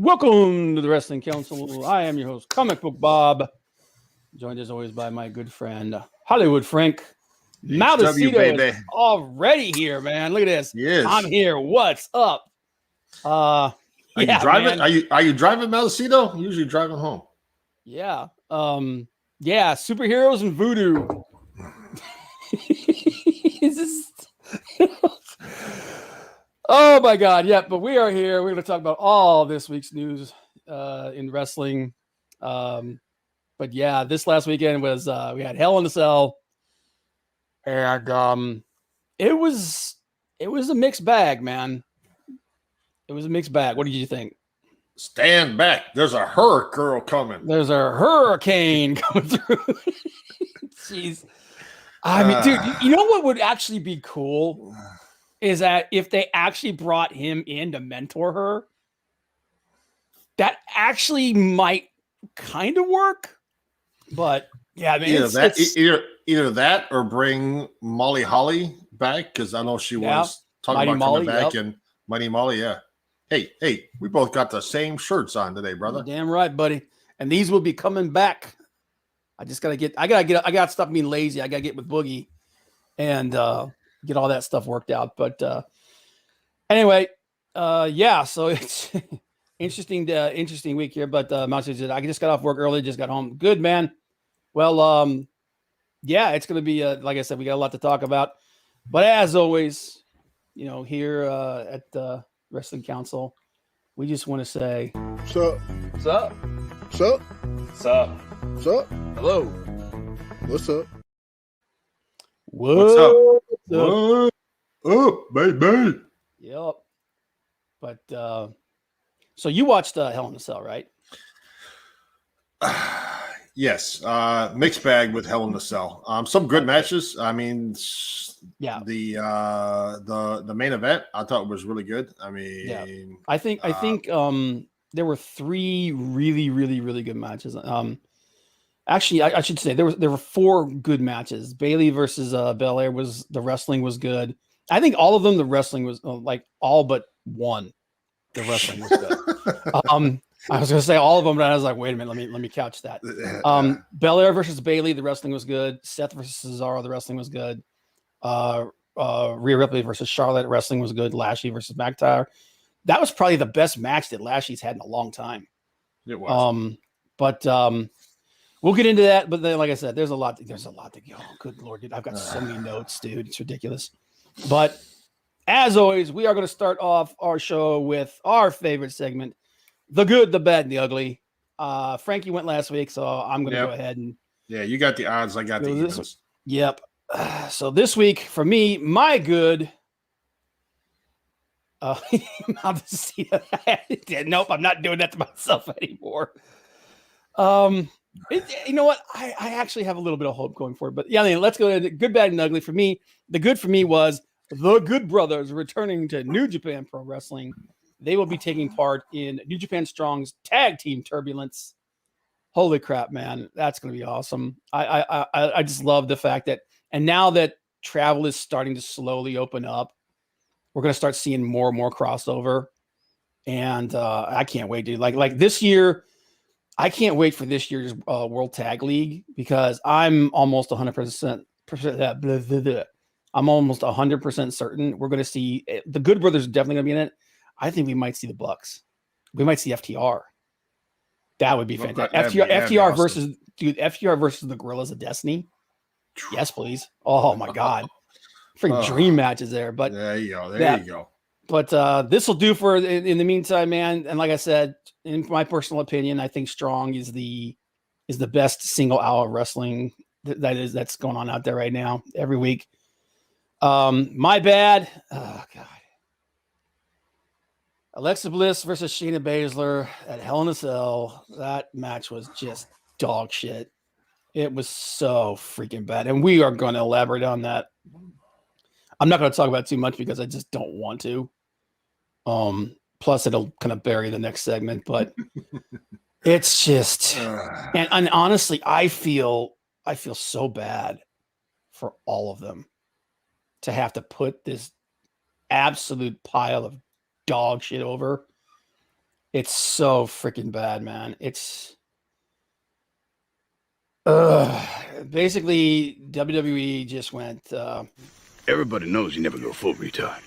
Welcome to the Wrestling Council. I am your host, Comic Book Bob, joined as always by my good friend, Hollywood Frank. Maldacito is already here, man. Look at this. Yes. I'm here. What's up? Are you driving? Man. Are you driving, Maldacito? I'm usually driving home. Yeah. Yeah, superheroes and voodoo. Is this Oh my God. Yeah, but we are here. We're going to talk about all this week's news in wrestling. But yeah, this last weekend was we had Hell in a Cell, and it was a mixed bag, man. It was a mixed bag. What did you think? Stand back. There's a girl coming. There's a hurricane coming through. Jeez. I mean, dude, you know what would actually be cool is that if they actually brought him in to mentor her, that actually might kind of work. But yeah, I mean, either that or bring Molly Holly back, because I know she was talking Mighty about Molly, coming back, and Mighty Molly, yeah. Hey, we both got the same shirts on today, brother. Damn right, buddy. And these will be coming back. I gotta stop being lazy. I gotta get with Boogie and get all that stuff worked out. But anyway, yeah, so it's interesting week here. But I just got off work early, just got home. Good, man. Well, yeah, it's gonna be like I said, we got a lot to talk about. But as always, you know, here at the Wrestling Council, we just want to say, what's up? What's up? What's up? What's up? What's up? Hello. What's up? What's up? What up, baby? Yep. But so you watched Hell in a Cell, right? Yes. Mixed bag with Hell in a Cell. Some good matches. I mean, yeah. The main event I thought was really good. I mean, yeah. I think there were three really, really, really good matches. Actually, I should say there were four good matches. Bayley versus Belair the wrestling was good. I think all of them, the wrestling was like all but one. The wrestling was good. I was gonna say all of them, but I was like, wait a minute, let me couch that. Belair versus Bayley, the wrestling was good. Seth versus Cesaro, the wrestling was good. Rhea Ripley versus Charlotte, wrestling was good. Lashley versus McIntyre. That was probably the best match that Lashley's had in a long time. It was. But we'll get into that. But then, like I said, there's a lot to go. Good Lord, dude. I've got so many notes, dude. It's ridiculous. But as always, we are going to start off our show with our favorite segment, the good, the bad, and the ugly. Frankie went last week, so I'm going to go ahead and. Yeah, you got the odds. I got the evens. Yep. So this week, for me, my good. Nope, I'm not doing that to myself anymore. You know what? I actually have a little bit of hope going for it. But yeah, let's go to good, bad, and ugly. For me, the good for me was the Good Brothers returning to New Japan Pro Wrestling. They will be taking part in New Japan Strong's Tag Team Turbulence. Holy crap, man. That's going to be awesome. I just love the fact that, and now that travel is starting to slowly open up, we're going to start seeing more and more crossover. And I can't wait, dude. Like this year, I can't wait for this year's World Tag League, because I'm almost 100%. I'm almost 100% certain we're going to see the Good Brothers are definitely going to be in it. I think we might see the Bucks. We might see FTR. That would be fantastic. FTR versus FTR versus the Gorillas of Destiny. Yes, please. Oh my God. Freaking dream matches there. But there you go. There you go. But this will do for in the meantime, man. And like I said, in my personal opinion, I think Strong is the best single hour wrestling that's going on out there right now every week. My bad. Oh God. Alexa Bliss versus Shayna Baszler at Hell in a Cell. That match was just dog shit. It was so freaking bad. And we are going to elaborate on that. I'm not going to talk about it too much because I just don't want to. Plus it'll kind of bury the next segment, but it's just, and honestly, I feel so bad for all of them to have to put this absolute pile of dog shit over It's so freaking bad, man. It's basically WWE just went. Everybody knows you never go full retard.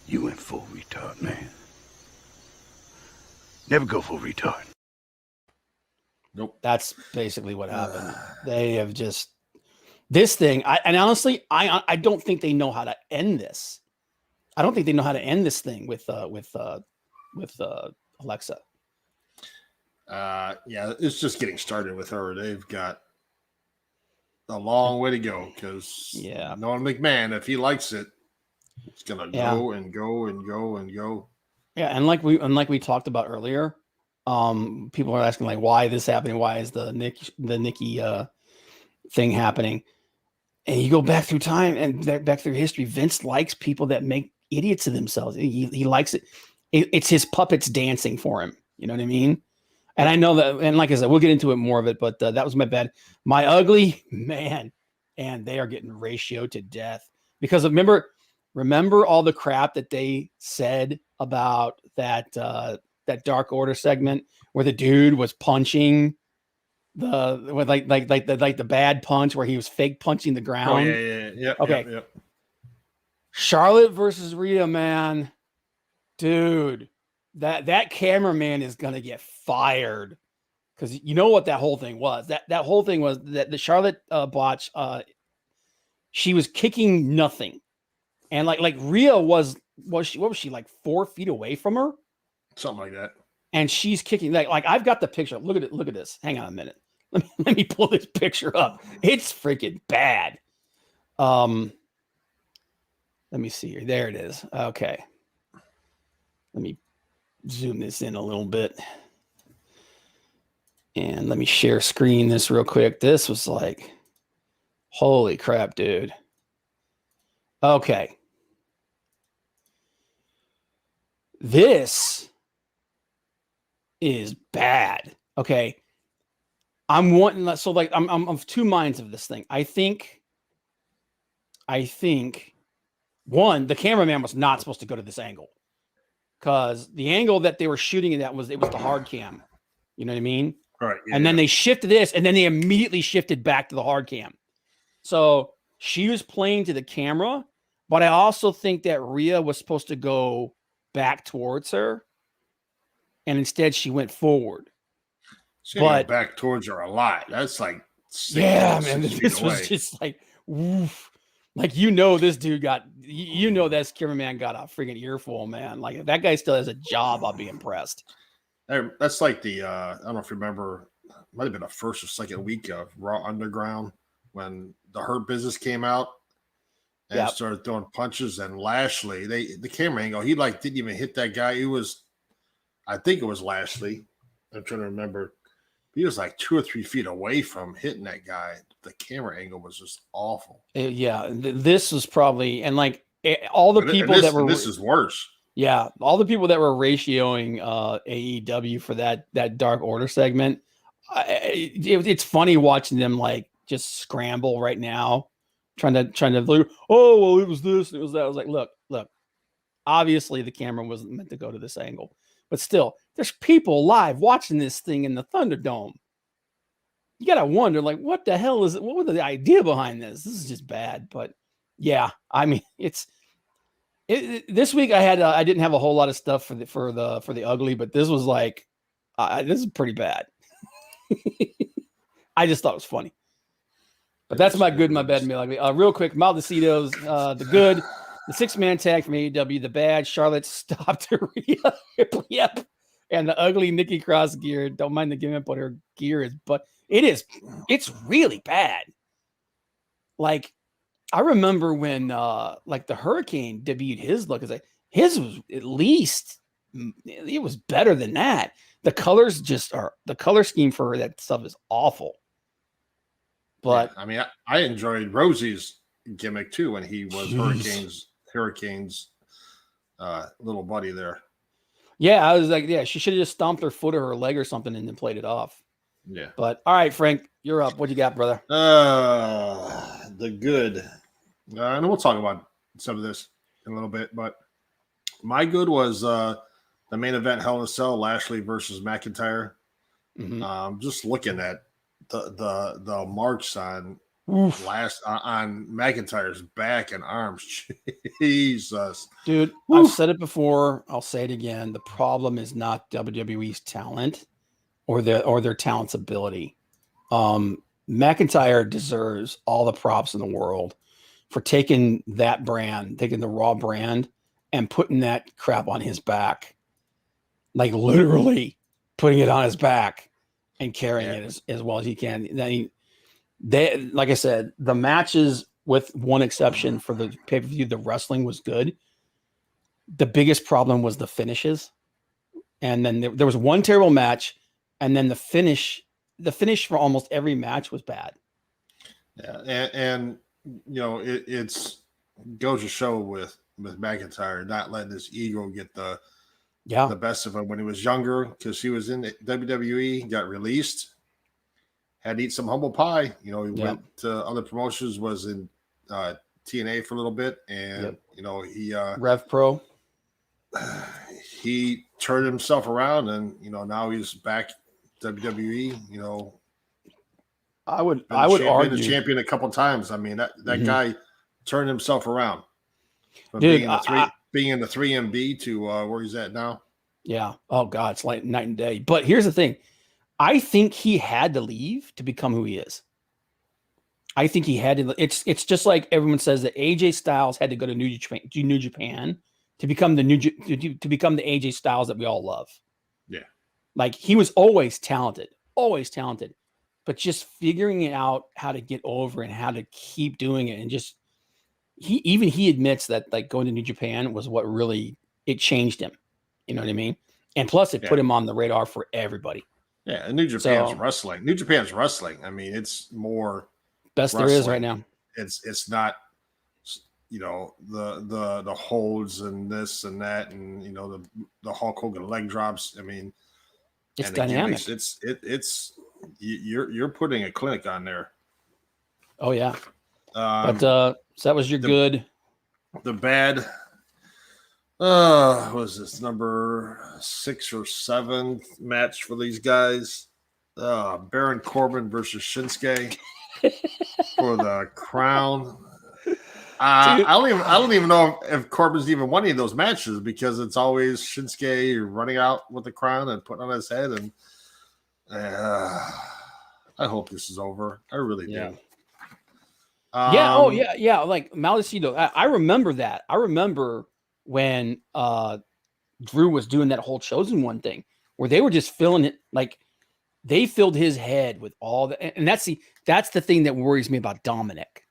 You went full retard, man. Never go full retard. Nope. That's basically what happened. They have just this thing. And honestly, I don't think they know how to end this. I don't think they know how to end this thing with Alexa. Yeah, it's just getting started with her. They've got a long way to go because Nolan McMahon, if he likes it, it's gonna go and go and go and go. Yeah, and like we talked about earlier, people are asking like, why this happening? Why is the Nikki thing happening? And you go back through time and back through history. Vince likes people that make idiots of themselves. He likes it. It's his puppets dancing for him. You know what I mean? And I know that, and like I said, we'll get into it more of it, but that was my bad. My ugly, man, and they are getting ratioed to death because remember all the crap that they said about that Dark Order segment where the dude was punching the bad punch where he was fake punching the ground. Oh yeah. Okay. Yep. Charlotte versus Rhea, man, dude. That cameraman is gonna get fired because you know what that whole thing was. That whole thing was that the Charlotte botch. She was kicking nothing, and like Rhea was she? What was she like 4 feet away from her? Something like that. And she's kicking like I've got the picture. Look at it. Look at this. Hang on a minute. Let me pull this picture up. It's freaking bad. Let me see here. There it is. Okay. Let me zoom this in a little bit. And let me share screen this real quick. This was like, holy crap, dude. Okay. This is bad. Okay. I'm of two minds of this thing. I think one, the cameraman was not supposed to go to this angle. Because the angle that they were shooting it at was the hard cam. You know what I mean? Right. Yeah, and then they shifted this, and then they immediately shifted back to the hard cam. So she was playing to the camera, but I also think that Rhea was supposed to go back towards her, and instead she went forward. She went back towards her a lot. That's like man. This was just like, woof. Like, this dude this cameraman got a freaking earful, man. Like, if that guy still has a job, I'll be impressed. That's like the, I don't know if you remember, it might have been the first or second week of Raw Underground when the Hurt Business came out and started throwing punches. And Lashley, the camera angle, he like didn't even hit that guy. I think it was Lashley. I'm trying to remember. He was like 2 or 3 feet away from hitting that guy. The camera angle was just awful. Yeah, this was probably, and like all the people that were. This is worse. Yeah, all the people that were ratioing AEW for that Dark Order segment. It's funny watching them like just scramble right now, trying to like, oh well, it was this, it was that. I was like, look. Obviously, the camera wasn't meant to go to this angle, but still, there's people live watching this thing in the Thunderdome. You gotta wonder, like, what the hell is it? What was the idea behind this? This is just bad. But yeah, I mean, this week I didn't have a whole lot of stuff for the ugly, but this was like, this is pretty bad. I just thought it was funny. But that's my good, my bad, and my ugly. Real quick, Maldecitos, the good, the 6-man tag from AEW, the bad, Charlotte stopped Rhea. Yep. And the ugly Nikki Cross gear. Don't mind the gimmick, but her gear is, but it's really bad. Like, I remember when like the Hurricane debuted his look. It's like his was at least it was better than that. The colors the color scheme for that stuff is awful. But yeah, I mean, I enjoyed Rosie's gimmick too when he was Hurricane's little buddy there. Yeah, I was like, yeah, she should have just stomped her foot or her leg or something and then played it off. Yeah. But all right, Frank, you're up. What you got, brother? The good. And we'll talk about some of this in a little bit, but my good was the main event, Hell in a Cell, Lashley versus McIntyre. Mm-hmm. Just looking at the marks on on McIntyre's back and arms. Jesus, dude, I've said it before. I'll say it again. The problem is not WWE's talent or their talent's ability. McIntyre deserves all the props in the world for taking that brand, taking the Raw brand, and putting that crap on his back, like literally putting it on his back and carrying it as well as he can. They, like I said, the matches, with one exception for the pay-per-view, the wrestling was good. The biggest problem was the finishes. And then there was one terrible match, and then the finish for almost every match was bad. Yeah, and it's goes to show with McIntyre not letting his ego get the best of him when he was younger, because he was in the WWE, got released, had to eat some humble pie. He went to other promotions, was in TNA for a little bit, and he Rev Pro. He turned himself around, and now he's back WWE. I would argue been the champion a couple times. I mean, that guy turned himself around from being in the 3MB to where he's at now. Yeah. Oh God, it's like night and day. But here's the thing. I think he had to leave to become who he is. I think he had to. It's just like everyone says that AJ Styles had to go to New Japan to become the AJ Styles that we all love. Yeah. Like, he was always talented, but just figuring out how to get over and how to keep doing it. And just, he admits that, like, going to New Japan was what really, it changed him. You know what I mean? And plus it put him on the radar for everybody. Yeah. And New Japan's wrestling. New Japan's wrestling. I mean, it's more best wrestling there is right now. It's not, the holds and this and that, and the Hulk Hogan leg drops. I mean, it's dynamic. It's you're putting a clinic on there. Oh yeah. So that was your good. The bad. Was this number 6 or 7 match for these guys? Baron Corbin versus Shinsuke for the crown. I don't even know if Corbin's even won any of those matches, because it's always Shinsuke running out with the crown and putting on his head. And I hope this is over. I really do. Yeah. Like Maledicito. I remember that. I remember when Drew was doing that whole Chosen One thing where they were just filling it, like they filled his head with all the, and that's the thing that worries me about Dominic.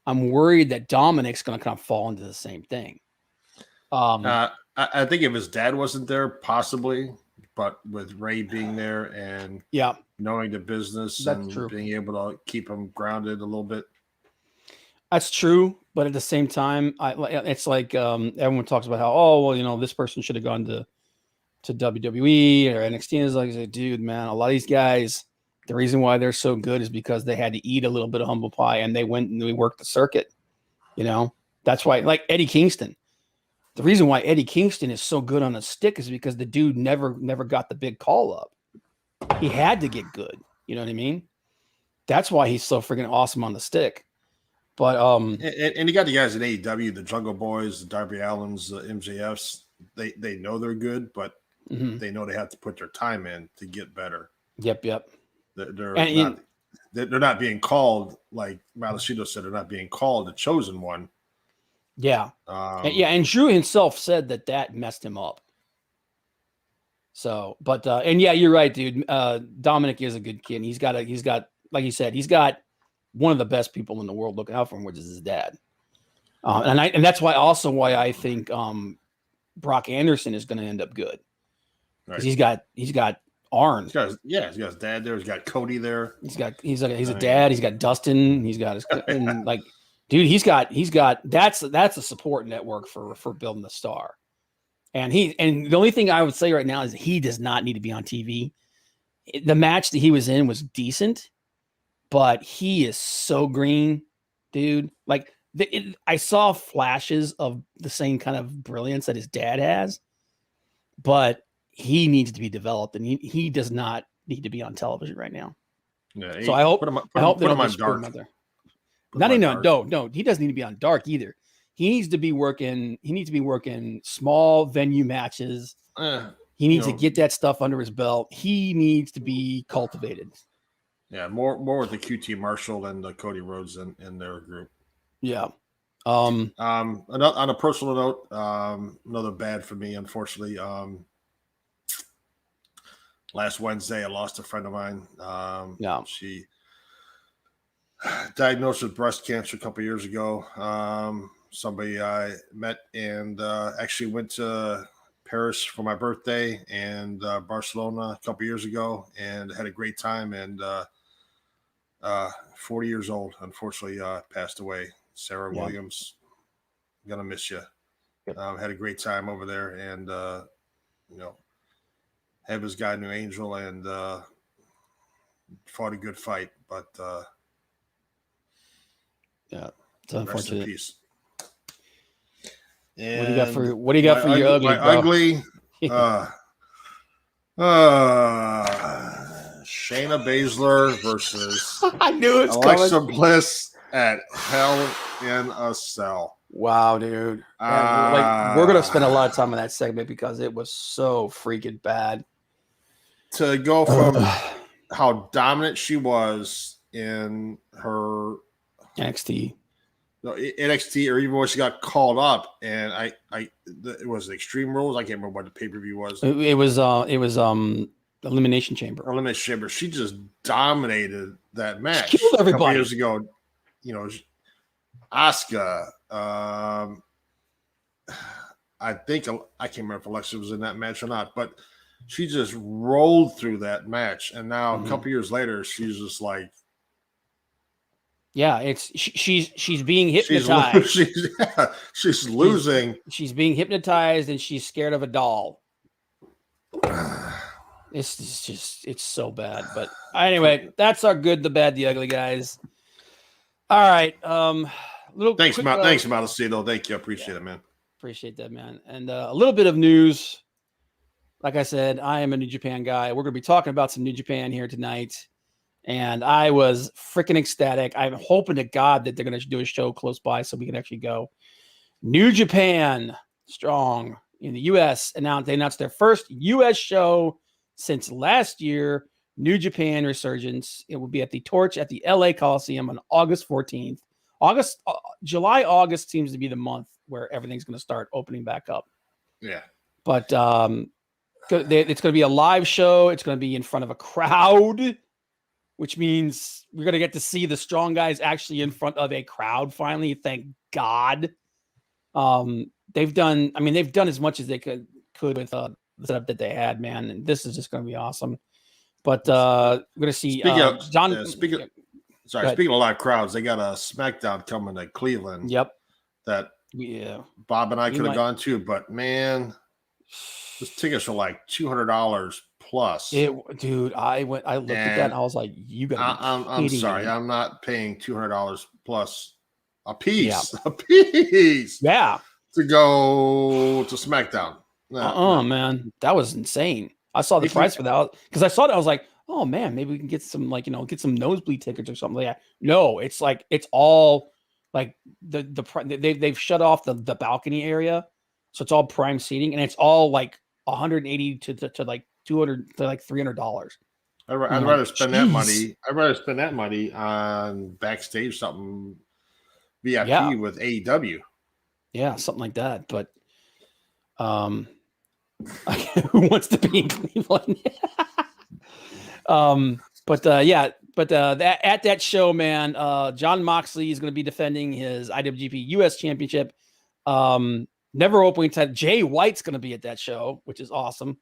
I'm worried that Dominic's going to kind of fall into the same thing. I think if his dad wasn't there, possibly, but with Ray being there and knowing the business being able to keep him grounded a little bit. That's true. But at the same time, it's like everyone talks about how, this person should have gone to WWE or NXT. Is like, dude, man, a lot of these guys, the reason why they're so good is because they had to eat a little bit of humble pie, and they went and they worked the circuit. That's why, like Eddie Kingston. The reason why Eddie Kingston is so good on a stick is because the dude never got the big call up. He had to get good. You know what I mean? That's why he's so freaking awesome on the stick. But and you got the guys in AEW, the Jungle Boys, the Darby Allins, the MJFs. They know they're good, but they know they have to put their time in to get better. Yep. They're not being called, like Maledicito said. They're not being called the Chosen One. Yeah. And Drew himself said that messed him up. So, but you're right, dude. Dominic is a good kid. He's got like you said, he's got one of the best people in the world looking out for him, which is his dad. And that's why I think Brock Anderson is going to end up good. Because he's got Arn. He's got his dad there. He's got Cody there. He's a dad. He's got Dustin. He's got his and like, dude. He's got that's a support network for building the star. And the only thing I would say right now is he does not need to be on TV. The match that he was in was decent, but he is so green, dude. Like I saw flashes of the same kind of brilliance that his dad has, but he needs to be developed, and he does not need to be on television right now. Yeah, So I hope they put don't him on just put him dark. out there. Put Not him even on dark. no, he doesn't need to be on dark either. He needs to be working. He needs to be working small venue matches. He needs to get that stuff under his belt. He needs to be cultivated. Yeah, more with the QT Marshall and the Cody Rhodes in their group. Yeah. On a personal note, another bad for me, unfortunately. Last Wednesday, I lost a friend of mine. She diagnosed with breast cancer a couple years ago. Somebody I met and actually went to Paris for my birthday and Barcelona a couple years ago, and had a great time. And 40 years old, unfortunately, passed away. Sarah Williams, gonna miss you. Had a great time over there, and have his guy New Angel, and fought a good fight, but it's unfortunate. Peace. What do you got for your ugly, bro? Ugly? Shayna Baszler versus I knew it's Alexa coming. Bliss at Hell in a Cell. Wow, dude. We're gonna spend a lot of time on that segment because it was so freaking bad. To go from how dominant she was in her NXT, or even when she got called up, and it was Extreme Rules. I can't remember what the pay-per-view was. It was Elimination Chamber. Elimination Chamber. She just dominated that match. She killed everybody. A couple years ago, Asuka. I think I can't remember if Alexa was in that match or not, but she just rolled through that match, and now a couple years later, she's just like, yeah, she's being hypnotized. She's losing. She's being hypnotized, and she's scared of a doll. It's so bad. But anyway, that's our good, the bad, the ugly, guys. All right. Thanks, Malacito. Thank you. I appreciate it, man. Appreciate that, man. And a little bit of news. Like I said, I am a New Japan guy. We're going to be talking about some New Japan here tonight. And I was freaking ecstatic. I'm hoping to God that they're going to do a show close by so we can actually go. New Japan Strong in the U.S. They announced their first U.S. show since last year. New Japan Resurgence. It will be at the Torch at the L.A. Coliseum on August 14th. July, August seems to be the month where everything's going to start opening back up. Yeah. But it's going to be a live show. It's going to be in front of a crowd, which means we're going to get to see the Strong guys actually in front of a crowd finally. Thank God. They've done as much as they could with the setup that they had, man. And this is just going to be awesome. But we're going to see speaking of live crowds, they got a SmackDown coming to Cleveland. Yep. That Bob and I could have gone to, but man, those tickets are like $200 plus. Dude, I looked at that and I was like, you got I'm sorry, I'm not paying $200 plus a piece. Yeah. A piece. Yeah. To go to SmackDown. No. Man. That was insane. I saw the price for that because I saw it. I was like, oh man, maybe we can get some get some nosebleed tickets or something like that. No, it's all like they've shut off the balcony area, so it's all prime seating, and it's all like $180 to like $200 to like $300. I'd rather spend that money. I'd rather spend that money on backstage something VIP with AEW. Yeah, something like that. But who wants to be in Cleveland? At that show, man, Jon Moxley is going to be defending his IWGP US Championship. Never openweight title. Jay White's going to be at that show, which is awesome.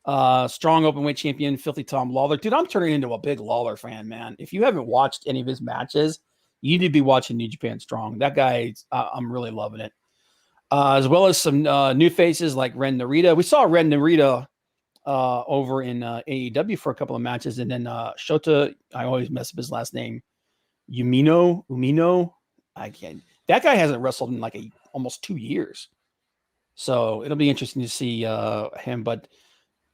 Strong openweight champion, Filthy Tom Lawler. Dude, I'm turning into a big Lawler fan, man. If you haven't watched any of his matches, you need to be watching New Japan Strong. That guy, I'm really loving it. As well as some new faces like Ren Narita. We saw Ren Narita over in AEW for a couple of matches, and then Shota, I always mess up his last name, Umino. I can't. That guy hasn't wrestled in like almost 2 years. So it'll be interesting to see him, but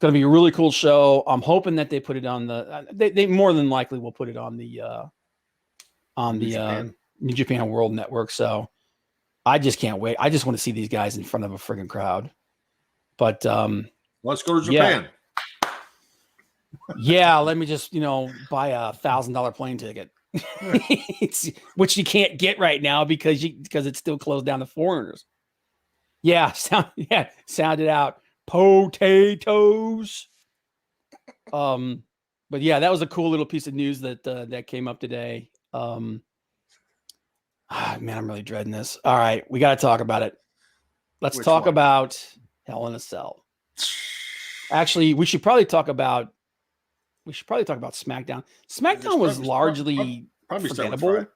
going to be a really cool show. I'm hoping that they put it on they more than likely will put it on the New Japan World Network. So I just can't wait. I just want to see these guys in front of a friggin' crowd. But let's go to Japan. Yeah, let me just buy $1,000 plane ticket, which you can't get right now because it's still closed down to foreigners. Yeah, sound it out. Potatoes. But yeah, that was a cool little piece of news that came up today. Man, I'm really dreading this. All right, we got to talk about it. Let's talk about Hell in a Cell. Actually, we should probably talk about SmackDown. SmackDown was largely forgettable.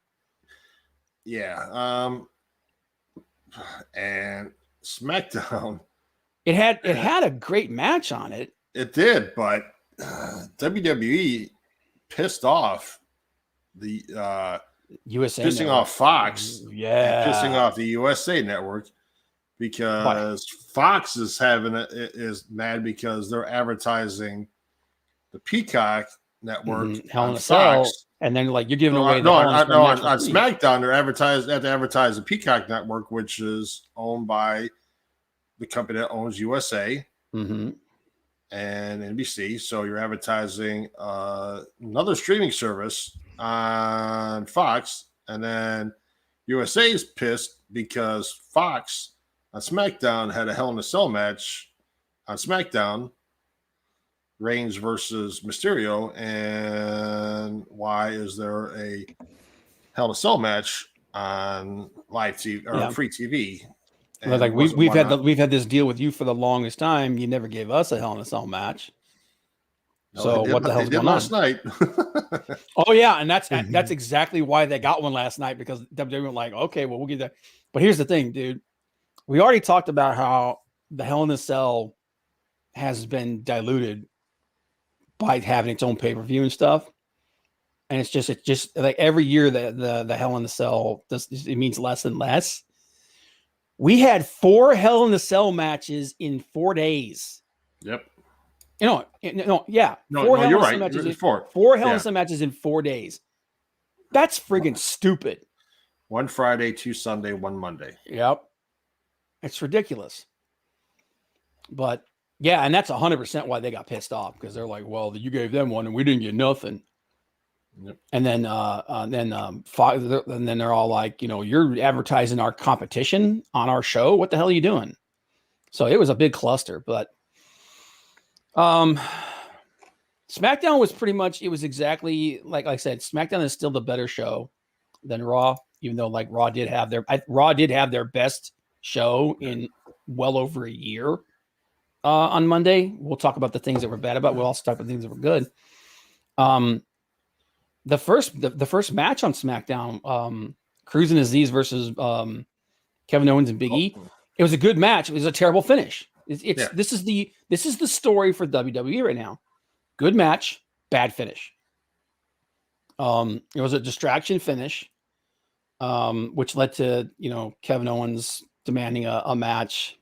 Yeah. And SmackDown. It had a great match on it. It did, but WWE pissed off the USA pissing Network. off Fox, and pissing off the USA Network because Fox is mad because they're advertising the Peacock Network Hell in on a Cell, Fox. and then you're giving away on SmackDown they're advertising the Peacock Network, which is owned by the company that owns USA and NBC. So you're advertising another streaming service on Fox, and then USA is pissed because Fox on SmackDown had a Hell in a Cell match on SmackDown, Reigns versus Mysterio, and why is there a Hell in a Cell match on live TV or free TV? Well, like we've had this deal with you for the longest time. You never gave us a Hell in a Cell match. No, so what the hell's going on? Last night. Oh yeah, and that's exactly why they got one last night, because WWE were like, okay, well, we'll get that. But here's the thing, dude. We already talked about how the Hell in a Cell has been diluted by having its own pay-per-view and stuff. And it's just like every year the Hell in a Cell it means less and less. We had 4 Hell in a Cell matches in 4 days. Yep. Yeah. No, you're right. Matches Four Hell in a Cell matches in 4 days. That's friggin' stupid. 1 Friday, 2 Sunday, 1 Monday. Yep. It's ridiculous. But yeah, and that's 100% why they got pissed off, because they're like, well, you gave them one and we didn't get nothing. Yep. And then they're all like, you're advertising our competition on our show. What the hell are you doing? So it was a big cluster, but SmackDown was pretty much, it was exactly like I said, SmackDown is still the better show than Raw, even though like Raw did have their best show in well over a year on Monday. We'll talk about the things that were bad about. We'll also talk about things that were good. The first match on SmackDown, Cruz and Aziz versus Kevin Owens and Big E. It was a good match. It was a terrible finish. This is the story for WWE right now. Good match, bad finish. It was a distraction finish, which led to Kevin Owens demanding a match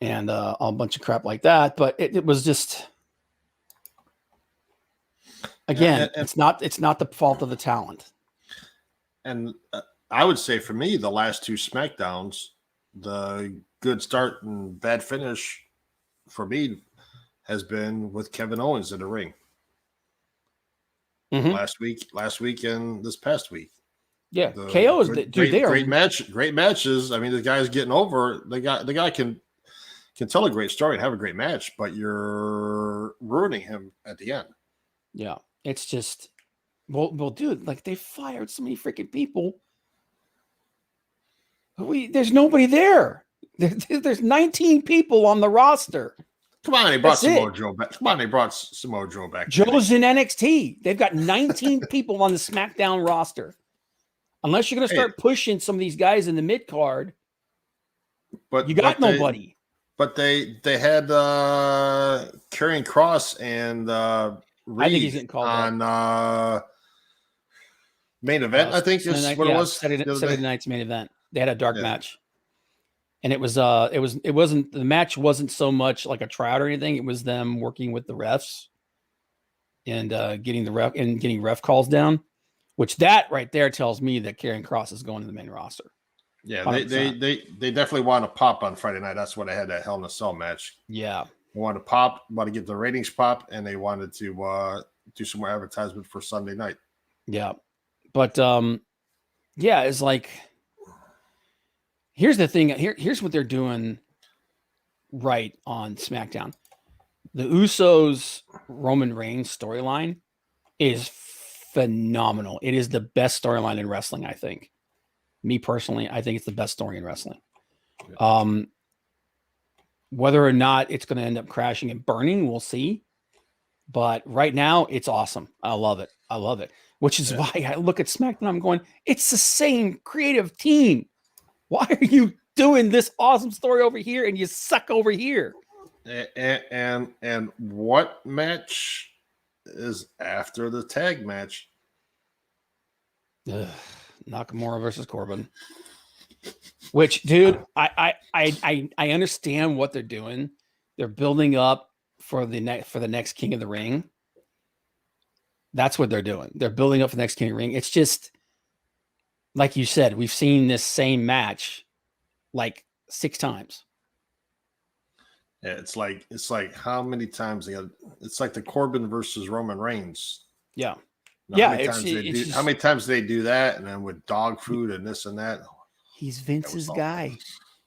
and a bunch of crap like that. But it was just, again, it's not the fault of the talent. And I would say for me, the last 2 SmackDowns, the good start and bad finish for me has been with Kevin Owens in the ring. Last week and this past week. Yeah, KO is great matches. I mean, the guy's getting over. The guy can tell a great story and have a great match, but you're ruining him at the end. Yeah, it's just, well, dude, like they fired so many freaking people. There's nobody there. There's 19 people on the roster. Come on, they brought Samoa Joe back. Joe's in NXT. They've got 19 people on the SmackDown roster. Unless you're going to start pushing some of these guys in the mid card, but you got nobody. But they had Karrion Kross and Reed, I think he's getting called on main event. I think is what it was. Saturday night's main event. They had a dark match. And it wasn't the match wasn't so much like a tryout or anything. It was them working with the refs and getting ref calls down, which that right there tells me that Karrion Kross is going to the main roster. Yeah, 100%. they definitely want to pop on Friday night. That's why they had that Hell in a Cell match. Yeah. They wanted to pop, want to get the ratings pop, and they wanted to do some more advertisement for Sunday night. Yeah. But yeah, it's like, here's the thing. Here's what they're doing right on SmackDown. The Usos Roman Reigns storyline is phenomenal. It is the best storyline in wrestling, I think. Me personally, I think it's the best story in wrestling. Whether or not it's going to end up crashing and burning, we'll see. But right now, it's awesome. I love it. Which is why I look at SmackDown, I'm going, it's the same creative team. Why are you doing this awesome story over here and you suck over here? And what match is after the tag match? Nakamura versus Corbin. Which, dude, I understand what they're doing. They're building up for the next King of the Ring. That's what they're doing. They're building up for the next King of the Ring. It's just like you said, we've seen this same match like 6 times. Yeah, it's like how many times it's like the Corbin versus Roman Reigns. Yeah. How many times they do that, and then with dog food and this and that. He's Vince's guy.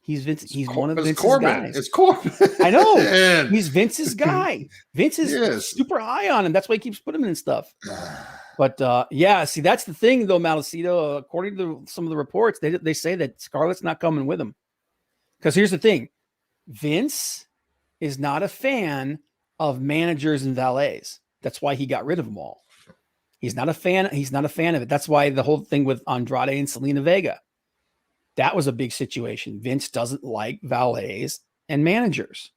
He's one of Vince's Corbin. guys. It's Corbin. I know. He's Vince's guy. Vince is super high on him. That's why he keeps putting him in stuff. But yeah, see, that's the thing though, Malacito. According to some of the reports, they say that Scarlett's not coming with him. Because here's the thing: Vince is not a fan of managers and valets. That's why he got rid of them all. He's not a fan. He's not a fan of it. That's why the whole thing with Andrade and Selena Vega, that was a big situation. Vince doesn't like valets and managers.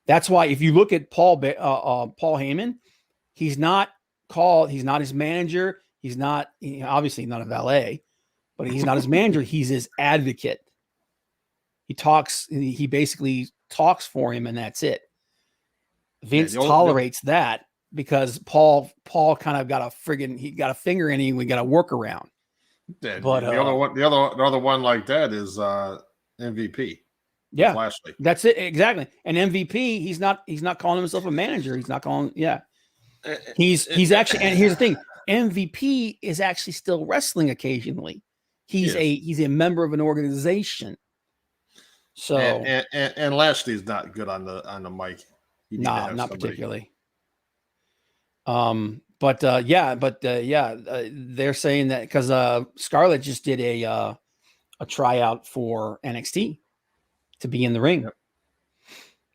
That's why if you look at Paul Heyman, he's not his manager. He's not, obviously not a valet, but he's not his manager. He's his advocate. He basically talks for him, and that's it. Vince tolerates that because Paul kind of got a finger in him. We got to work around. Yeah, but the other one like that is MVP. Yeah, Lashley. That's it exactly. And MVP, he's not calling himself a manager. He's not calling. Yeah, he's actually. And here's the thing: MVP is actually still wrestling occasionally. He's a member of an organization. So and Lashley's not good on the mic. Not particularly. They're saying that because Scarlett just did a tryout for NXT to be in the ring.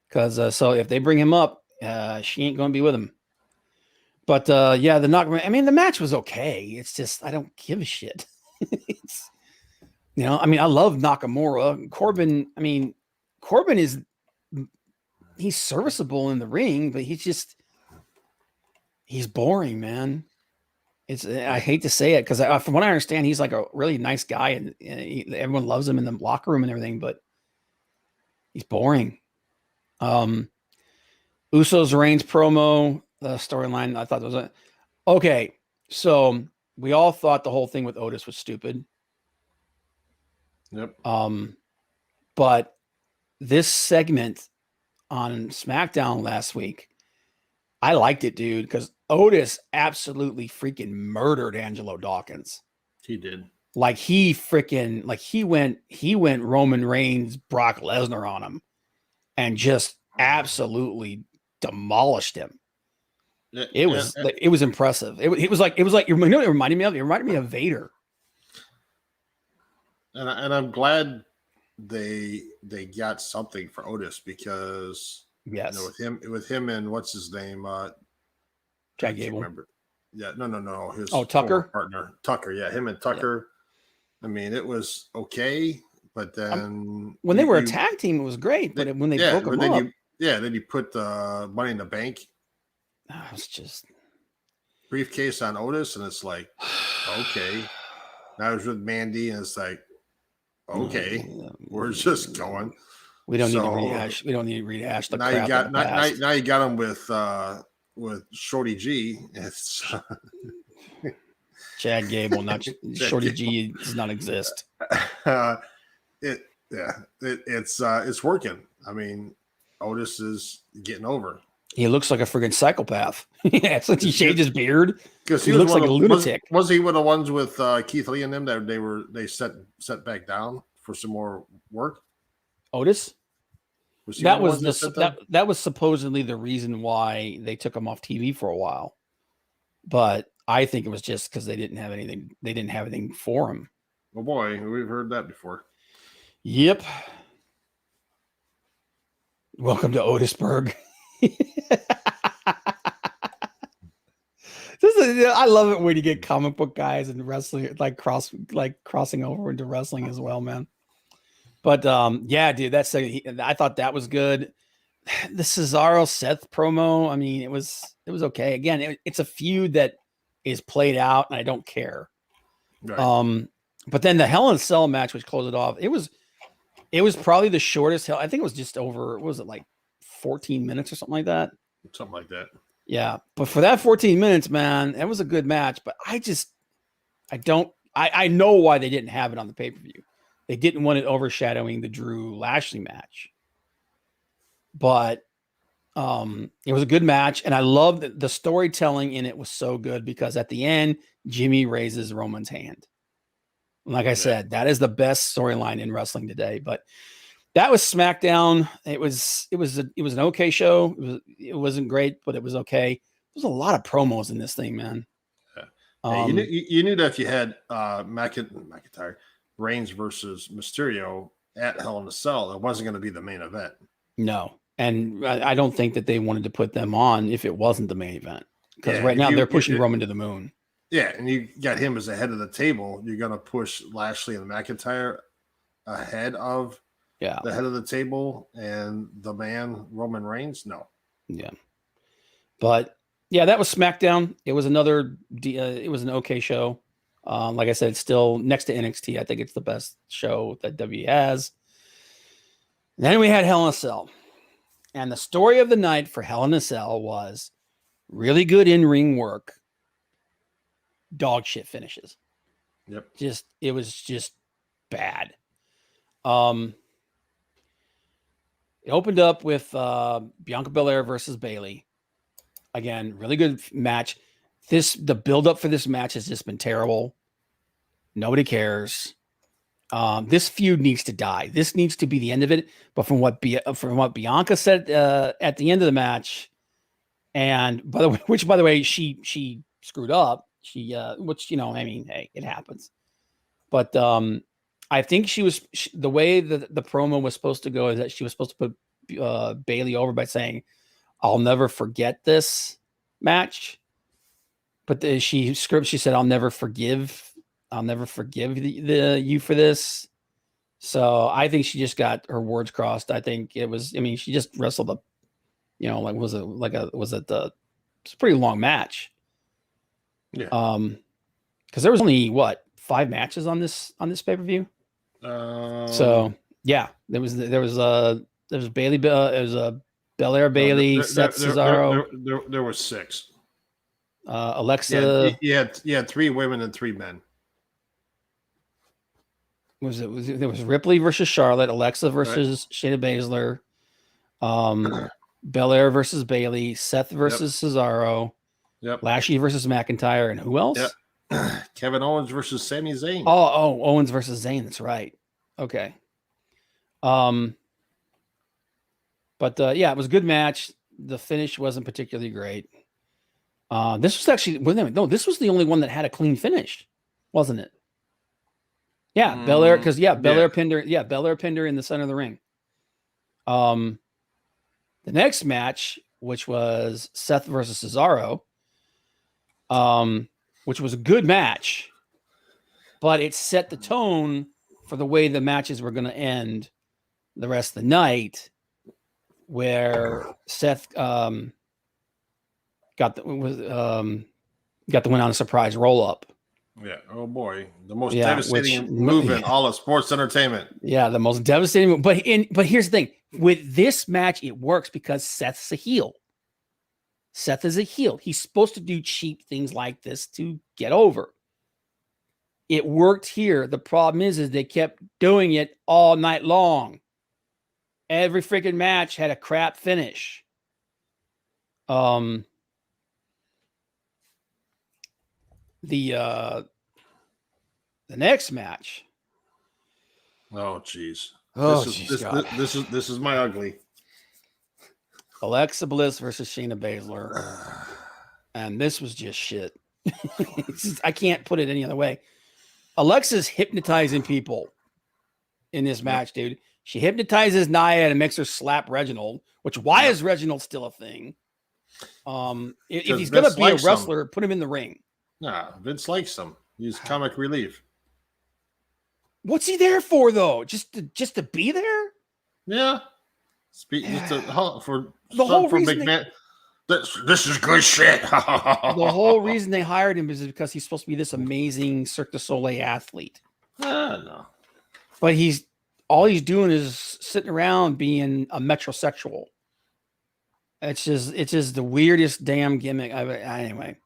Because so if they bring him up, she ain't going to be with him. But the match was okay. It's just I don't give a shit. I love Nakamura. Corbin he's serviceable in the ring, but he's boring, man. I hate to say it because from what I understand, he's like a really nice guy and everyone loves him in the locker room and everything, but he's boring. Usos Reigns promo, the storyline, I thought was okay. So we all thought the whole thing with Otis was stupid. Yep. But this segment on SmackDown last week, I liked it, dude, because Otis absolutely freaking murdered Angelo Dawkins. He did. He went Roman Reigns, Brock Lesnar on him and just absolutely demolished him. It was impressive. It was like it reminded me of? It reminded me of Vader. And I'm glad they got something for Otis because with him and what's his name, Chad Gable. Remember? Yeah, no. His Tucker partner, Tucker. Yeah, him and Tucker. Yeah. it was okay, but then when they were a tag team, it was great. But when they broke them up, then you put the Money in the Bank. It was just briefcase on Otis, and it's like, okay. Now I was with Mandy, and it's like, Okay, we're just going. We don't need to rehash. We don't need to rehash the now crap you got of the past. now you got him with Shorty G. It's Chad Gable, not Chad Shorty Gable. G does not exist. It's working. I mean, Otis is getting over. He looks like a friggin' psychopath. Yeah, since he shaved his beard, Because he looks like a lunatic. Was he one of the ones with Keith Lee and them that they set back down for some more work? Otis? Was he That one was of the ones that set them? that was supposedly the reason why they took him off TV for a while. But I think it was just because they didn't have anything. They didn't have anything for him. Oh boy, we've heard that before. Yep. Welcome to Otisburg. I love it when you get comic book guys and wrestling crossing over into wrestling as well, man. But yeah, dude, I thought that was good. The Cesaro Seth promo, I mean, it was okay. Again, it's a feud that is played out, and I don't care. Right. But then the Hell in a Cell match, which closed it off, it was probably the shortest. I think it was just over. What was it, like 14 minutes or something like that? Something like that. Yeah, but for that 14 minutes, man, it was a good match. But I know why they didn't have it on the pay-per-view. They didn't want it overshadowing the Drew Lashley match. But it was a good match, and I loved the storytelling in it was so good because at the end, Jimmy raises Roman's hand. Like I said, that is the best storyline in wrestling today. But that was SmackDown. It was an okay show. It wasn't great, but it was okay. There's a lot of promos in this thing, man. Yeah. You knew that if you had McIntyre, Reigns versus Mysterio at Hell in a Cell, it wasn't going to be the main event. No, and I don't think that they wanted to put them on if it wasn't the main event because right now they're pushing Roman to the moon. Yeah, and you got him as the head of the table. You're going to push Lashley and McIntyre ahead of the head of the table and the man Roman Reigns. No. Yeah, but yeah, that was SmackDown. It was it was an okay show. Like I said, it's still next to NXT. I think it's the best show that W has. And then we had Hell in a Cell. And the story of the night for Hell in a Cell was really good in-ring work, dog shit finishes. Yep. It was just bad. It opened up with Bianca Belair versus Bayley. Again, really good match. The build-up for this match has just been terrible. Nobody cares. This feud needs to die. This needs to be the end of it. But from what Bianca said at the end of the match, and by the way, she screwed up. Which I mean, hey, it happens. But I think the way the promo was supposed to go is that she was supposed to put Bayley over by saying, "I'll never forget this match." But she said, "I'll never forgive you for this." So I think she just got her words crossed. I think she just wrestled it's a pretty long match. Yeah. Because there was only 5 matches on this pay-per-view. So yeah, there was Bayley, there was a Belair Bayley, Seth Cesaro. There were 6. Alexa. You had 3 women and 3 men. There was Ripley versus Charlotte, Alexa versus Shayna Baszler, Belair versus Bayley, Seth versus Cesaro, Lashley versus McIntyre, and who else? Kevin Owens versus Sami Zayn. Oh, Owens versus Zayn. That's right. Okay. But yeah, it was a good match. The finish wasn't particularly great. This was actually this was the only one that had a clean finish, wasn't it? Yeah, Belair, because Belair pinned her. Yeah, Belair pinned her in the center of the ring. The next match, which was Seth versus Cesaro, which was a good match, but it set the tone for the way the matches were going to end the rest of the night, where Seth got the win on a surprise roll up Yeah. Oh boy, the most Yeah, devastating move in all of sports entertainment. Yeah, the most devastating move. But here's the thing: with this match, it works because Seth's a heel. Seth is a heel. He's supposed to do cheap things like this to get over. It worked here. The problem is they kept doing it all night long. Every freaking match had a crap finish. The next match. Oh jeez. Oh, this is my ugly. Alexa Bliss versus Shayna Baszler. And this was just shit. I can't put it any other way. Alexa's hypnotizing people in this match, dude. She hypnotizes Nia and makes her slap Reginald, which why is Reginald still a thing? If he's going to be a wrestler, put him in the ring. Nah, Vince likes him. He's comic relief. What's he there for, though? Just to be there? Yeah. For the whole reason this is good shit. The whole reason they hired him is because he's supposed to be this amazing Cirque du Soleil athlete. No. But all he's doing is sitting around being a metrosexual. It's just the weirdest damn gimmick. Anyway.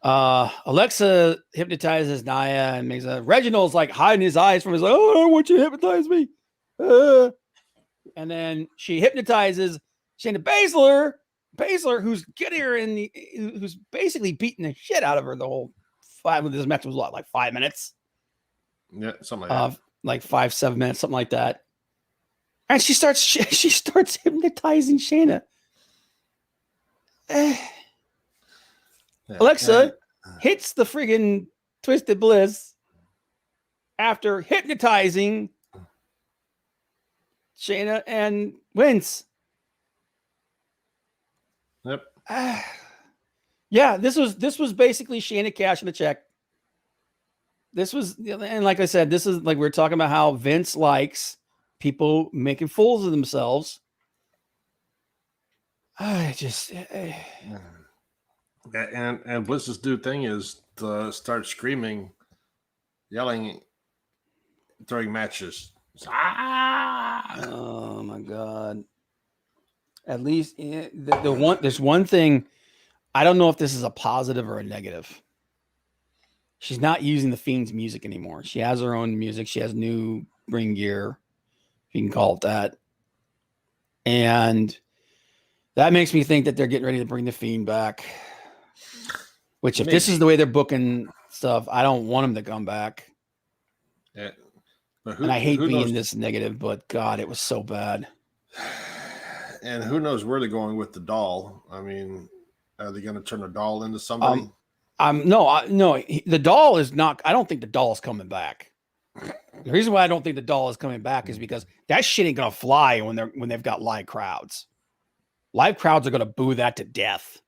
Alexa hypnotizes Nia and makes Reginald's like hiding his eyes from his like, oh, I don't want you to hypnotize me. And then she hypnotizes Shayna Baszler, who's getting her who's basically beating the shit out of her the whole this match was like 5 minutes. Yeah, something like that. Like 5-7 minutes, something like that. And she starts hypnotizing Shayna. Alexa hits the friggin' Twisted Bliss after hypnotizing Shayna and wins. Yep. Yeah, this was basically Shayna cashing the check. This was, and like I said, this is like we're talking about how Vince likes people making fools of themselves. And Bliss's dude thing is to start screaming, yelling during matches. Oh my god! At least there's one thing. I don't know if this is a positive or a negative. She's not using the Fiend's music anymore. She has her own music. She has new ring gear, if you can call it that. And that makes me think that they're getting ready to bring the Fiend back. Which, if this is the way they're booking stuff, I don't want him to come back. Yeah. And I hate being this negative, but God, it was so bad. And who knows where they're going with the doll? I mean, are they going to turn the doll into somebody? No. The doll is not. I don't think the doll is coming back. The reason why I don't think the doll is coming back is because that shit ain't gonna fly when they've got live crowds. Live crowds are gonna boo that to death.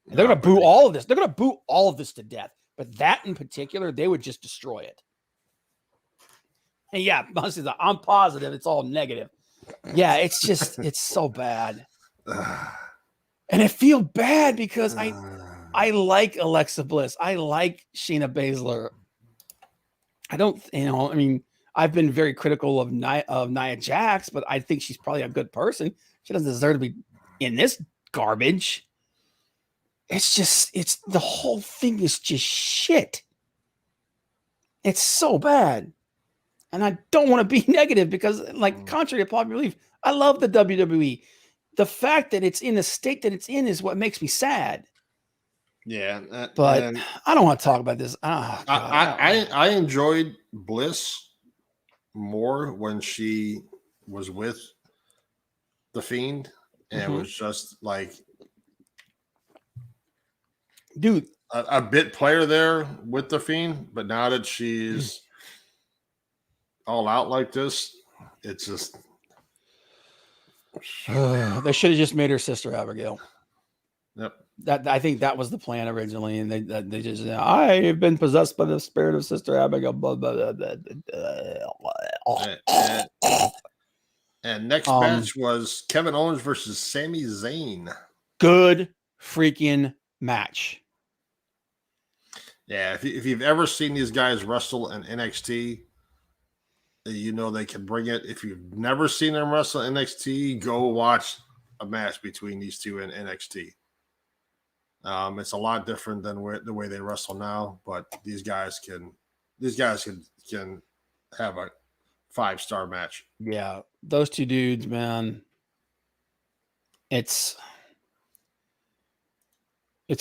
They're gonna boo all of this. They're gonna boo all of this to death. But that in particular, they would just destroy it. And yeah, honestly, I'm positive it's all negative. Yeah, it's so bad. And I feel bad because I like Alexa Bliss. I like Shayna Baszler. I don't, I mean, I've been very critical of Nia Jax, but I think she's probably a good person. She doesn't deserve to be in this garbage. It's the whole thing is just shit. It's so bad. And I don't want to be negative because, like, contrary to popular belief, I love the WWE. The fact that it's in the state that it's in is what makes me sad. Yeah, but I don't want to talk about this. I enjoyed Bliss more when she was with the Fiend, and it was just like, dude, a bit player there with the Fiend. But now that she's all out like this, it's just they should have just made her sister Abigail. Yep. That I think that was the plan originally, and they just I have been possessed by the spirit of Sister Abigail. Blah, blah, blah, blah. And next match was Kevin Owens versus Sami Zayn. Good freaking match. Yeah, if you've ever seen these guys wrestle in NXT, you know they can bring it. If you've never seen them wrestle in NXT, go watch a match between these two in NXT. It's a lot different than the way they wrestle now, but these guys can have a 5-star match. Yeah, those two dudes, man. It's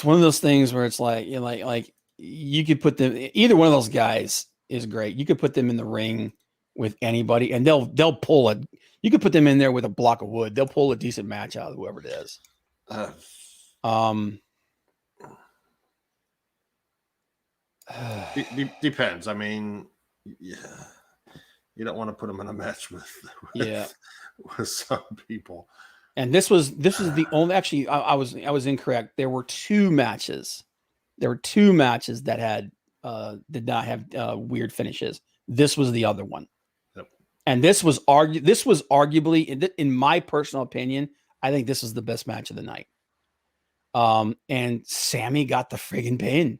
one of those things where it's like, you know, like you could put them, either one of those guys is great. You could put them in the ring with anybody and they'll pull it. You could put them in there with a block of wood. They'll pull a decent match out of whoever it is. Depends. I mean, yeah, you don't want to put them in a match with some people. And this was the only. Actually, I was incorrect. There were 2 matches. There were 2 matches that had did not have weird finishes. This was the other one. Yep. And this was arguably, in my personal opinion, I think this is the best match of the night. And Sammy got the friggin' pin.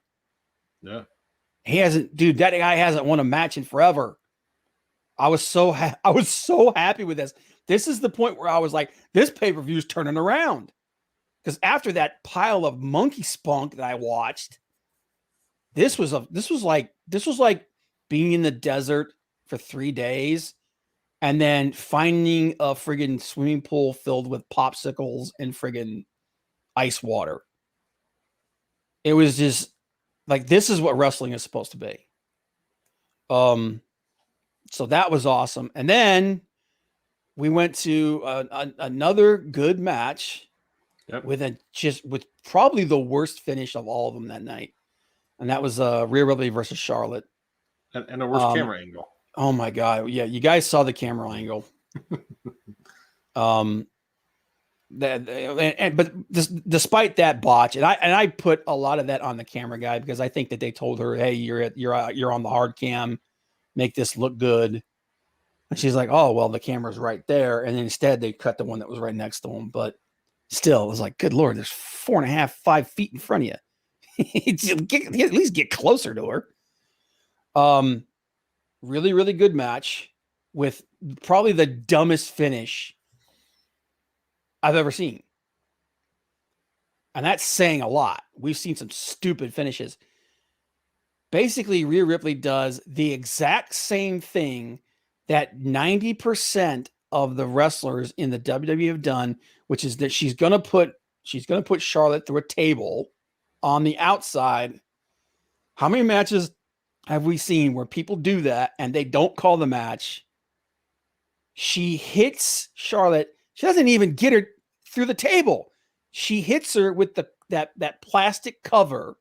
Yeah. That guy hasn't won a match in forever. I was so happy with this. This is the point where I was like, this pay-per-view is turning around. Because after that pile of monkey spunk that I watched, this was like being in the desert for 3 days and then finding a friggin' swimming pool filled with popsicles and friggin' ice water. It was just like, this is what wrestling is supposed to be. So that was awesome. And then we went to another good match with probably the worst finish of all of them that night. And that was Rhea Ripley versus Charlotte. And the worst camera angle. Oh my God. Yeah. You guys saw the camera angle. Despite that botch, and I put a lot of that on the camera guy because I think that they told her, hey, you're on the hard cam, make this look good. And she's like, oh, well, the camera's right there. And then instead they cut the one that was right next to him. But still, it was like, good Lord, there's 4.5, 5 feet in front of you. At least get closer to her. Really, really good match with probably the dumbest finish I've ever seen. And that's saying a lot. We've seen some stupid finishes. Basically, Rhea Ripley does the exact same thing that 90% of the wrestlers in the WWE have done, which is that she's going to put Charlotte through a table on the outside. How many matches have we seen where people do that and they don't call the match? She hits Charlotte. She doesn't even get her through the table. She hits her with that plastic cover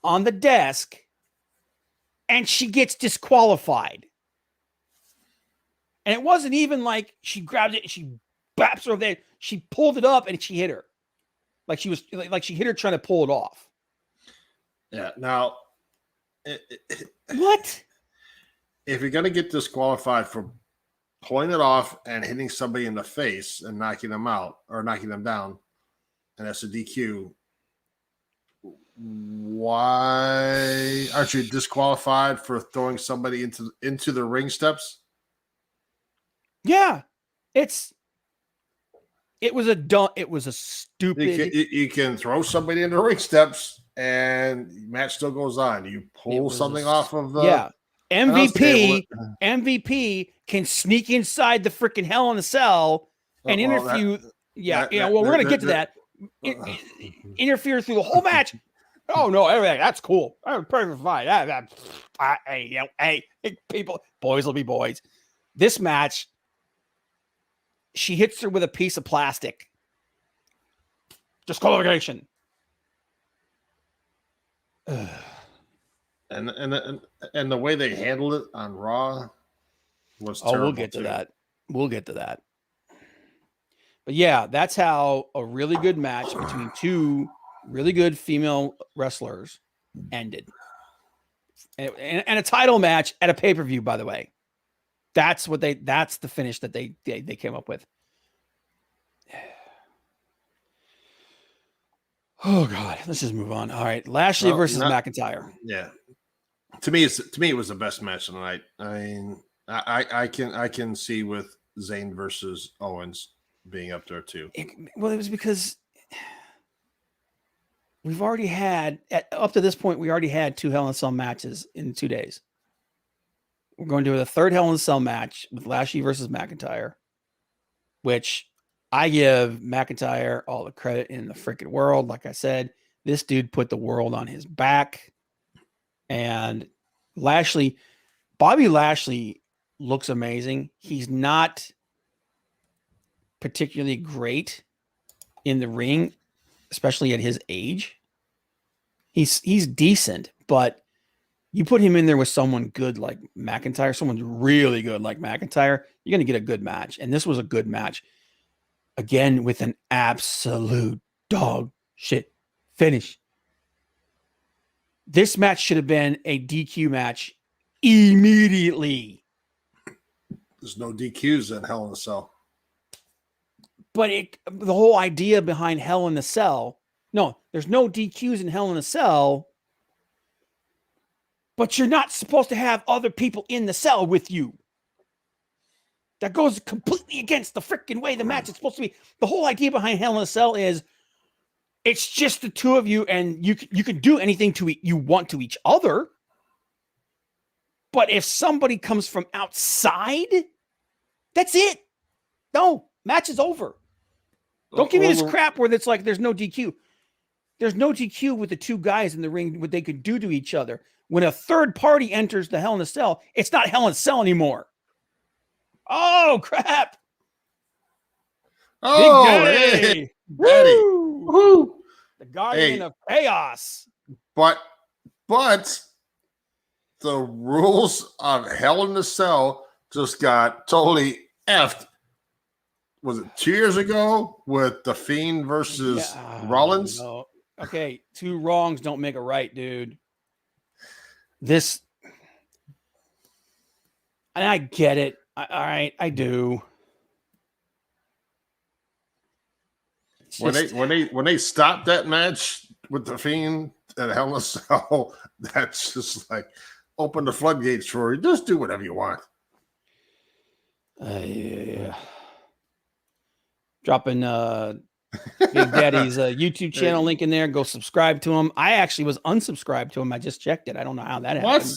on the desk, and she gets disqualified. And it wasn't even like she grabbed it and she baps her over there. She pulled it up and she hit her. Like she hit her trying to pull it off. Yeah. Now, what? If you're going to get disqualified for pulling it off and hitting somebody in the face and knocking them out or knocking them down, and that's a DQ, why aren't you disqualified for throwing somebody into the ring steps? Yeah, it was a stupid. You can throw somebody in the ring steps and match still goes on. You pull something off of the MVP can sneak inside the freaking Hell in a Cell and interfere. We're going to get to that. Interfere through the whole match. Oh no, everything that's cool. Perfect, fine. Hey, people, boys will be boys. This match, she hits her with a piece of plastic. Disqualification. And the way they handled it on Raw was terrible. We'll get to that. We'll get to that. But yeah, that's how a really good match between 2 really good female wrestlers ended. And a title match at a pay-per-view, by the way. That's the finish that they came up with. Oh God, let's just move on. All right, Lashley versus McIntyre. Yeah, to me, it was the best match of the night. I mean, I can see with Zayn versus Owens being up there too. It was because we've already had up to this point. We already had 2 Hell in a Cell matches in 2 days. We're going to do the 3rd Hell in a Cell match with Lashley versus McIntyre, which I give McIntyre all the credit in the freaking world. Like I said, this dude put the world on his back. And Bobby Lashley looks amazing. He's not particularly great in the ring, especially at his age. He's decent, but you put him in there with someone good like McIntyre, someone really good like McIntyre, you're going to get a good match. And this was a good match. Again, with an absolute dog shit finish. This match should have been a DQ match immediately. There's no DQs in Hell in a Cell. But the whole idea behind Hell in a Cell, no, there's no DQs in Hell in a Cell, but you're not supposed to have other people in the cell with you. That goes completely against the freaking way the match is supposed to be. The whole idea behind Hell in a Cell is it's just the 2 of you, and you can do anything you want to each other. But if somebody comes from outside, that's it. No, match is over. Don't give me this crap where it's like there's no DQ. There's no DQ with the 2 guys in the ring, what they could do to each other. When a third party enters the Hell in a Cell, it's not Hell in a Cell anymore. Oh, crap. Oh, Big hey, Daddy. Woo. The Guardian of Chaos. But the rules of Hell in a Cell just got totally effed. Was it 2 years ago with The Fiend versus Rollins? No. Okay, 2 wrongs don't make a right, dude. And I get it. All right, I do. When they stopped that match with The Fiend at Hell in a Cell, that's just like open the floodgates for you. Just do whatever you want. Yeah. Dropping Big Daddy's YouTube channel link in there. Go subscribe to him. I actually was unsubscribed to him. I just checked it. I don't know how that happened.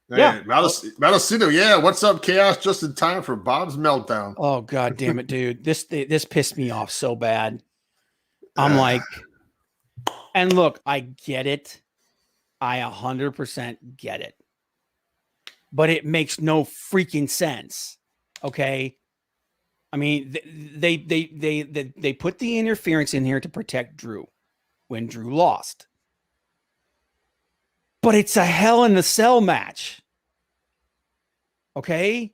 Yeah. Malacino, yeah. What's up, Chaos? Just in time for Bob's meltdown. Oh, God damn it, dude. This pissed me off so bad. I'm like, and look, I get it. I 100% get it. But it makes no freaking sense. Okay. I mean, they put the interference in here to protect Drew when Drew lost. But it's a Hell in a Cell match. Okay?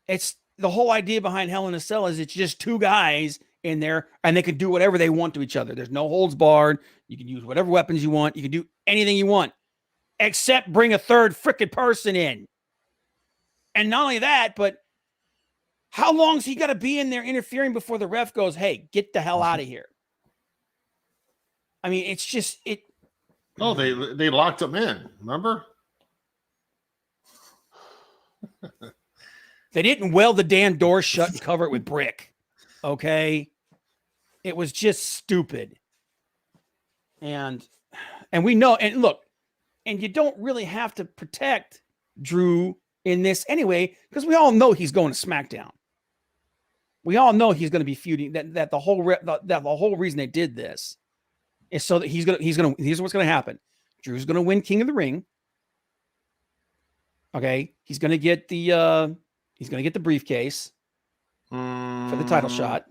It's the whole idea behind Hell in a Cell is it's just 2 guys in there and they can do whatever they want to each other. There's no holds barred. You can use whatever weapons you want. You can do anything you want except bring a third freaking person in. And not only that, but how long's he got to be in there interfering before the ref goes, hey, get the hell out of here? I mean, it's just it. Oh, they locked him in. Remember? They didn't weld the damn door shut and cover it with brick. Okay, it was just stupid. And we know. And look, and you don't really have to protect Drew in this anyway, because we all know he's going to SmackDown. We all know he's going to be feuding. That the whole reason they did this is so that here's what's going to happen. Drew's going to win King of the Ring. Okay, he's going to get the briefcase for the title shot.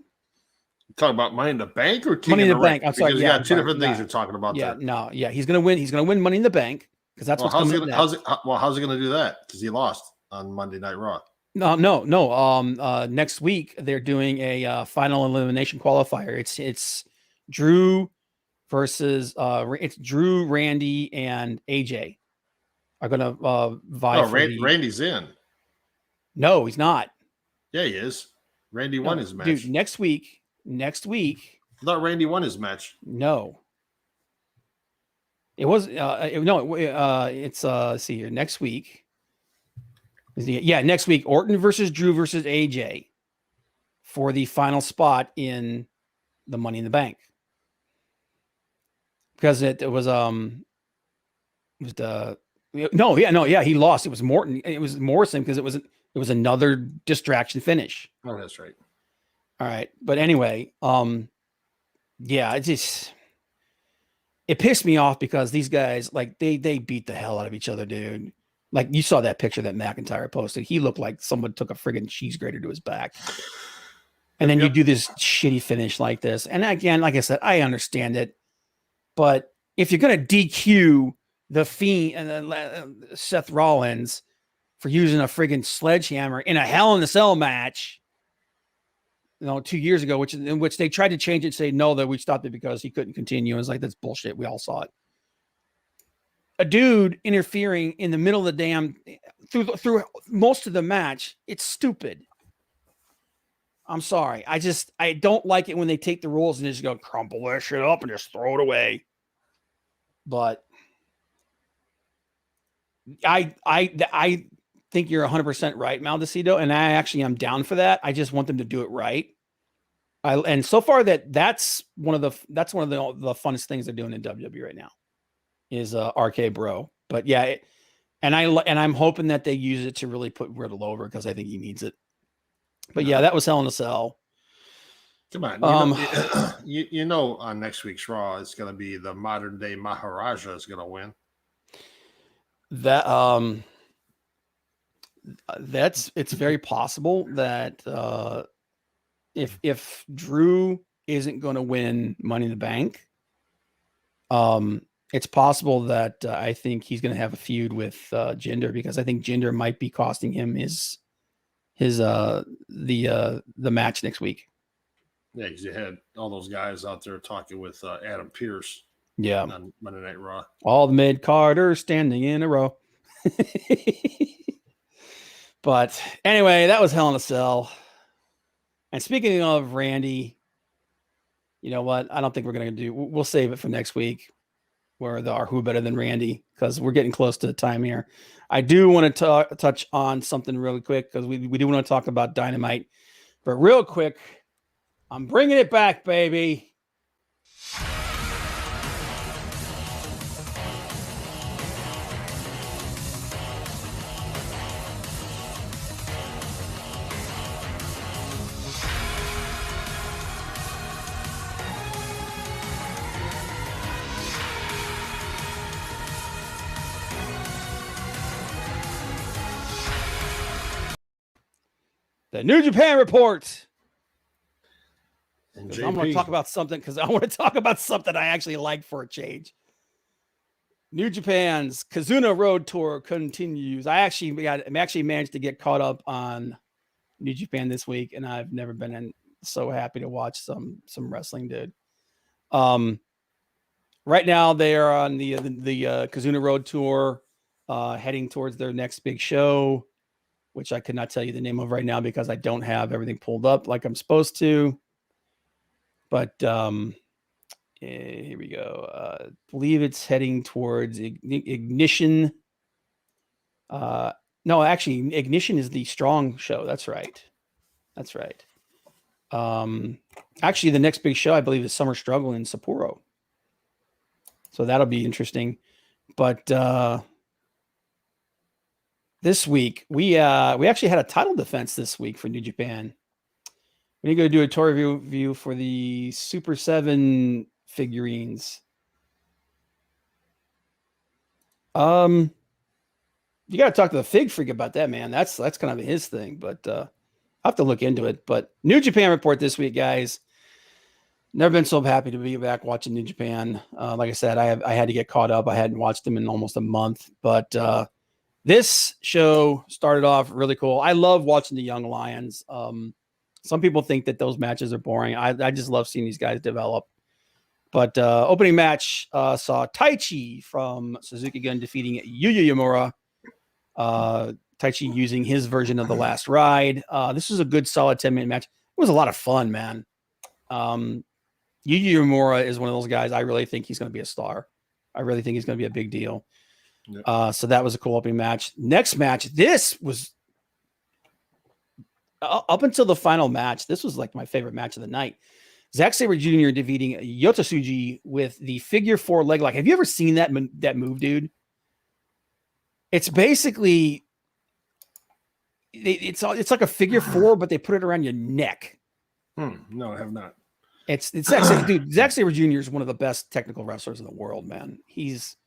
Talking about Money in the Bank or King Money in the Ring? Bank. I'm sorry. Because you got 2 different things you're talking about. Yeah, there. no, yeah, he's going to win. He's going to win Money in the Bank because that's what's coming. How's he going to do that? Because he lost on Monday Night Raw. No. Next week they're doing a final elimination qualifier. It's Drew versus it's Drew, Randy, and AJ are gonna vie. Randy's in. No, he's not. Yeah, he is. Randy won his match. Dude, next week I thought Randy won his match. No. It was it's let's see here, next week. Next week, Orton versus Drew versus AJ for the final spot in the Money in the Bank. Because he lost. It was Morton. It was Morrison because it was another distraction finish. Oh, that's right. All right. But anyway, it pissed me off because these guys, like, they beat the hell out of each other, dude. Like, you saw that picture that McIntyre posted. He looked like someone took a friggin' cheese grater to his back. And then you do this shitty finish like this. And again, like I said, I understand it. But if you're going to DQ the Fiend and Seth Rollins for using a friggin' sledgehammer in a Hell in a Cell match, 2 years ago, in which they tried to change it and say, no, that we stopped it because he couldn't continue. It was like, that's bullshit. We all saw it. A dude interfering in the middle of the damn through most of the match. It's stupid. I'm sorry. I don't like it when they take the rules and just go crumple that shit up and just throw it away. But I think you're 100% right, Maldacito, and I actually am down for that. I just want them to do it right. And so far that's one of the funnest things they're doing in WWE right now is RK Bro. But yeah, and I'm hoping that they use it to really put Riddle over because I think he needs it. But yeah, that was Hell in a Cell. Come on, on next week's Raw, it's going to be the modern day Maharaja is going to win. It's very possible that if Drew isn't going to win Money in the Bank, it's possible that I think he's going to have a feud with Jinder because I think Jinder might be costing him the match next week. Yeah, because you had all those guys out there talking with Adam Pearce. Yeah, on Monday Night Raw. All the mid-carders standing in a row. But anyway, that was Hell in a Cell. And speaking of Randy, you know what? I don't think we're going to do. We'll save it for next week. Where our Who Better Than Randy, because we're getting close to the time here. I do want to touch on something really quick because we do want to talk about Dynamite. But real quick, I'm bringing it back, baby. The New Japan Report. And I'm going to talk about something because I want to talk about something I actually like for a change. New Japan's Kazuna Road Tour continues. I actually managed to get caught up on New Japan this week, and I've never been so happy to watch some wrestling, dude. Right now they are on the Kazuna Road Tour, heading towards their next big show, which I could not tell you the name of right now because I don't have everything pulled up like I'm supposed to. But here we go. I believe it's heading towards Ignition. No, actually, Ignition is the Strong show. That's right. Actually, the next big show, I believe, is Summer Struggle in Sapporo. So that'll be interesting. But this week, we actually had a title defense this week for New Japan. We're going to do a tour review for the Super 7 figurines. You got to talk to the Fig Freak about that, man. That's kind of his thing, but I'll have to look into it. But New Japan Report this week, guys. Never been so happy to be back watching New Japan. Like I said, I had to get caught up. I hadn't watched them in almost a month, but this show started off really cool. I love watching the Young Lions. Some people think that those matches are boring. I just love seeing these guys develop. But opening match saw Taichi from Suzuki Gun defeating Yuya Uemura. Taichi using his version of the Last Ride. This was a good, solid 10-minute match. It was a lot of fun, man. Yuji Uemura is one of those guys. I really think he's going to be a star. I really think he's going to be a big deal. Yeah. So that was a cool opening match. Next match, this was up until the final match. This was like my favorite match of the night. Zack Sabre Jr. defeating Yotasuji with the figure 4 leg lock. Have you ever seen that move, dude? It's basically it's like a figure 4, but they put it around your neck. No, I have not. It's Zack Sabre, dude. Zack Sabre Jr. is one of the best technical wrestlers in the world, man. He's,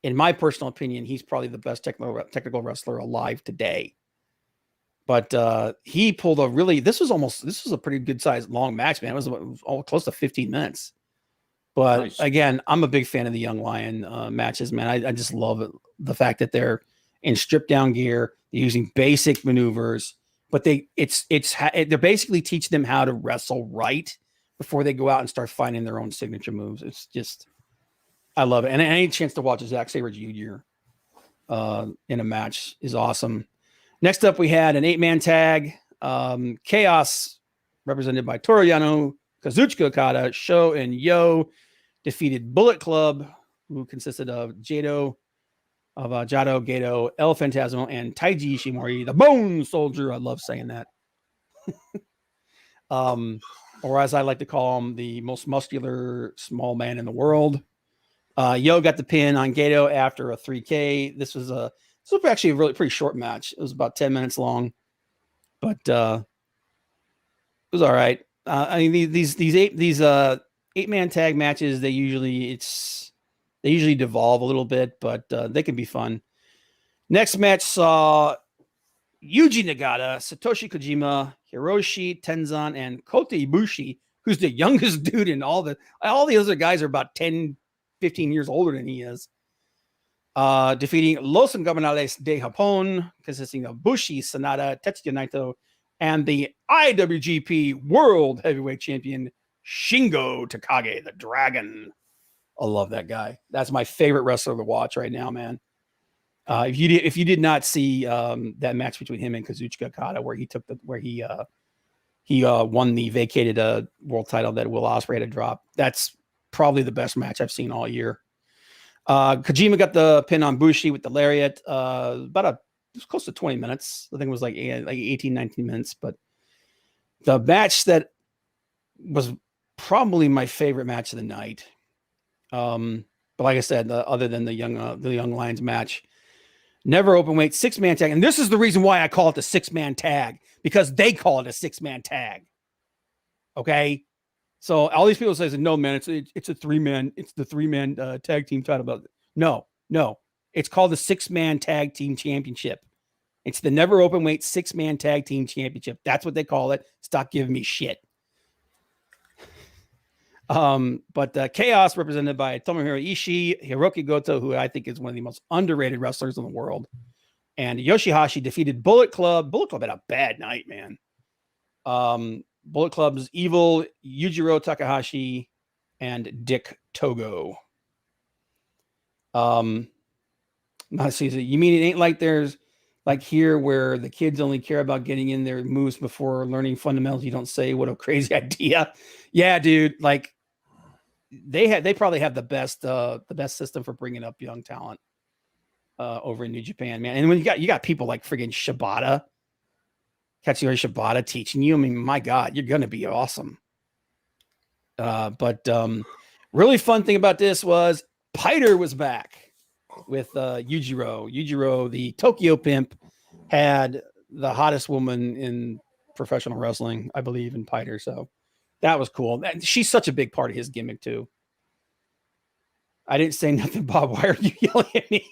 in my personal opinion, he's probably the best technical wrestler alive today. But he pulled a really, this was a pretty good sized long match, man. It was all close to 15 minutes. But nice. Again, I'm a big fan of the Young Lion matches, man. I just love it. The fact that they're in stripped down gear, they're using basic maneuvers, but they're basically teaching them how to wrestle right before they go out and start finding their own signature moves. It's just, I love it. And any chance to watch Zack Sabre Jr. In a match is awesome. Next up, we had an 8-man tag. Chaos, represented by Toru Yano, Kazuchika Okada, Sho, and Yo, defeated Bullet Club, who consisted of Jado, Gato, El Phantasmo, and Taiji Ishimori, the Bone Soldier. I love saying that. Or as I like to call him, the most muscular small man in the world. Yo got the pin on Gato after a 3K. This was actually a really pretty short match. It was about 10 minutes long, but it was all right. I mean, these 8-man tag matches, they usually devolve a little bit, but they can be fun. Next match saw Yuji Nagata, Satoshi Kojima, Hiroshi Tenzan, and Kota Ibushi, who's the youngest dude in all the other guys are about 10, 15 years older than he is. Defeating Los Ingobernables de Japón, consisting of Bushi, Sanada, Tetsuya Naito, and the IWGP World Heavyweight Champion Shingo Takagi, the Dragon. I love that guy. That's my favorite wrestler to watch right now, man. If you did not see that match between him and Kazuchika Okada, where he won the vacated world title that Will Ospreay had to drop, that's probably the best match I've seen all year. Kojima got the pin on Bushi with the lariat. It was close to 20 minutes. I think it was like 18, 19 minutes. But the match that was probably my favorite match of the night. But like I said, other than the Young Lions match, never open weight 6-man tag. And this is the reason why I call it the 6-man tag, because they call it a 6-man tag. Okay. So all these people say, no, man, it's a 3-man, it's the 3-man tag team title. But no, it's called the 6-man tag team championship. It's the never open weight 6-man tag team championship. That's what they call it. Stop giving me shit. But Chaos, represented by Tomohiro Ishii, Hiroki Goto, who I think is one of the most underrated wrestlers in the world, and Yoshihashi defeated Bullet Club. Bullet Club had a bad night, man. Bullet Club's Evil, Yujiro Takahashi, and Dick Togo. Let's see. You mean it ain't like there's like here where the kids only care about getting in their moves before learning fundamentals? You don't say, what a crazy idea. Yeah, dude. Like they probably have the best system for bringing up young talent over in New Japan, man. And when you got people like friggin' Shibata, Katsuyori Shibata teaching you, I mean, my God, you're going to be awesome. But really fun thing about this was Piter was back with Yujiro. Yujiro, the Tokyo Pimp, had the hottest woman in professional wrestling, I believe, in Piter. So that was cool. She's such a big part of his gimmick, too. I didn't say nothing, Bob. Why are you yelling at me?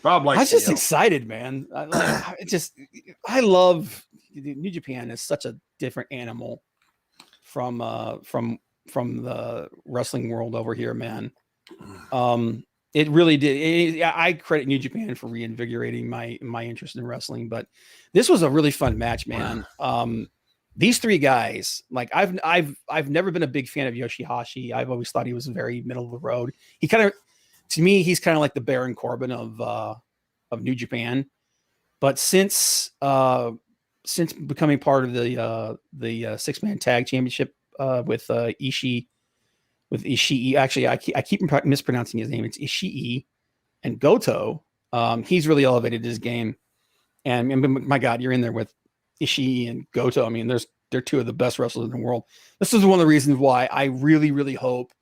Bob likes I was just excited, man. I love New Japan is such a different animal from the wrestling world over here, man. It really did. I credit New Japan for reinvigorating my interest in wrestling, but this was a really fun match, man. These three guys, like I've never been a big fan of Yoshihashi. I've always thought he was very middle of the road. To me, he's kind of like the Baron Corbin of New Japan. But since becoming part of the 6-man tag championship with Ishii. With Ishii, actually, I keep mispronouncing his name. It's Ishii and Goto. He's really elevated his game, and my God, you're in there with Ishii and Goto. I mean, they're two of the best wrestlers in the world. This is one of the reasons why I really, really hope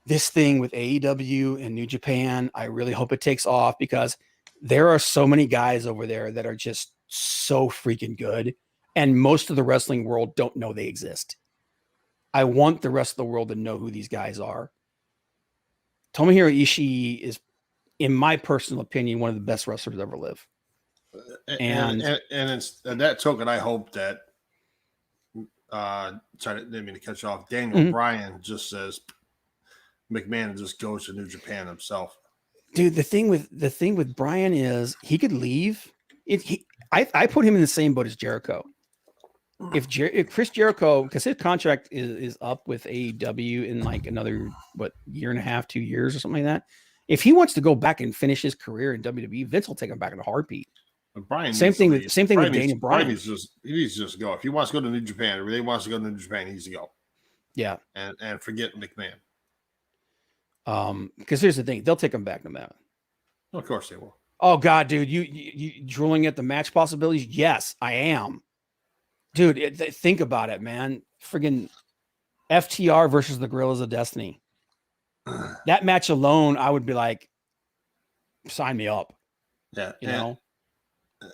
this thing with AEW and New Japan, I really hope it takes off, because there are so many guys over there that are just so freaking good, and most of the wrestling world don't know they exist. I want the rest of the world to know who these guys are. Tomohiro Ishii is, in my personal opinion, one of the best wrestlers to ever live. And it's that token, I hope that sorry, I didn't mean to cut you off. Daniel Bryan just says McMahon just goes to New Japan himself. Dude, the thing with Bryan is he could leave. I put him in the same boat as Jericho. If Chris Jericho, because his contract is up with AEW in like another year and a half, 2 years or something like that. If he wants to go back and finish his career in WWE, Vince will take him back in a heartbeat. But Brian, same thing with Daniel Bryan. He needs to just go. If he wants to go to New Japan, if he wants to go to New Japan, he needs to go. Yeah, and forget McMahon. Because here's the thing, they'll take him back no matter. Of course they will. Oh God, dude, you drooling at the match possibilities? Yes, I am. Dude, think about it, man. Friggin' FTR versus the Guerrillas of Destiny. That match alone, I would be like, sign me up. Yeah. You know?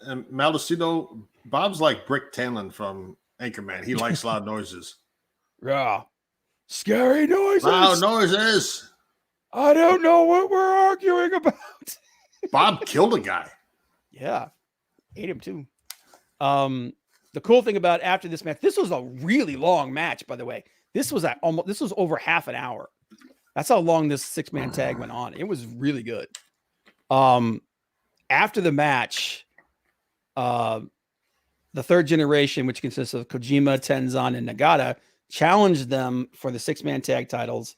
And Maldacino, Bob's like Brick Tanlin from Anchorman. He likes loud noises. Yeah. Scary noises. Loud noises. I don't know what we're arguing about. Bob killed a guy. Yeah. Ate him too. The cool thing about after this match, this was a really long match, by the way. This was over half an hour. That's how long this 6-man tag went on. It was really good. After the match, the third generation, which consists of Kojima, Tenzan, and Nagata, challenged them for the 6-man tag titles.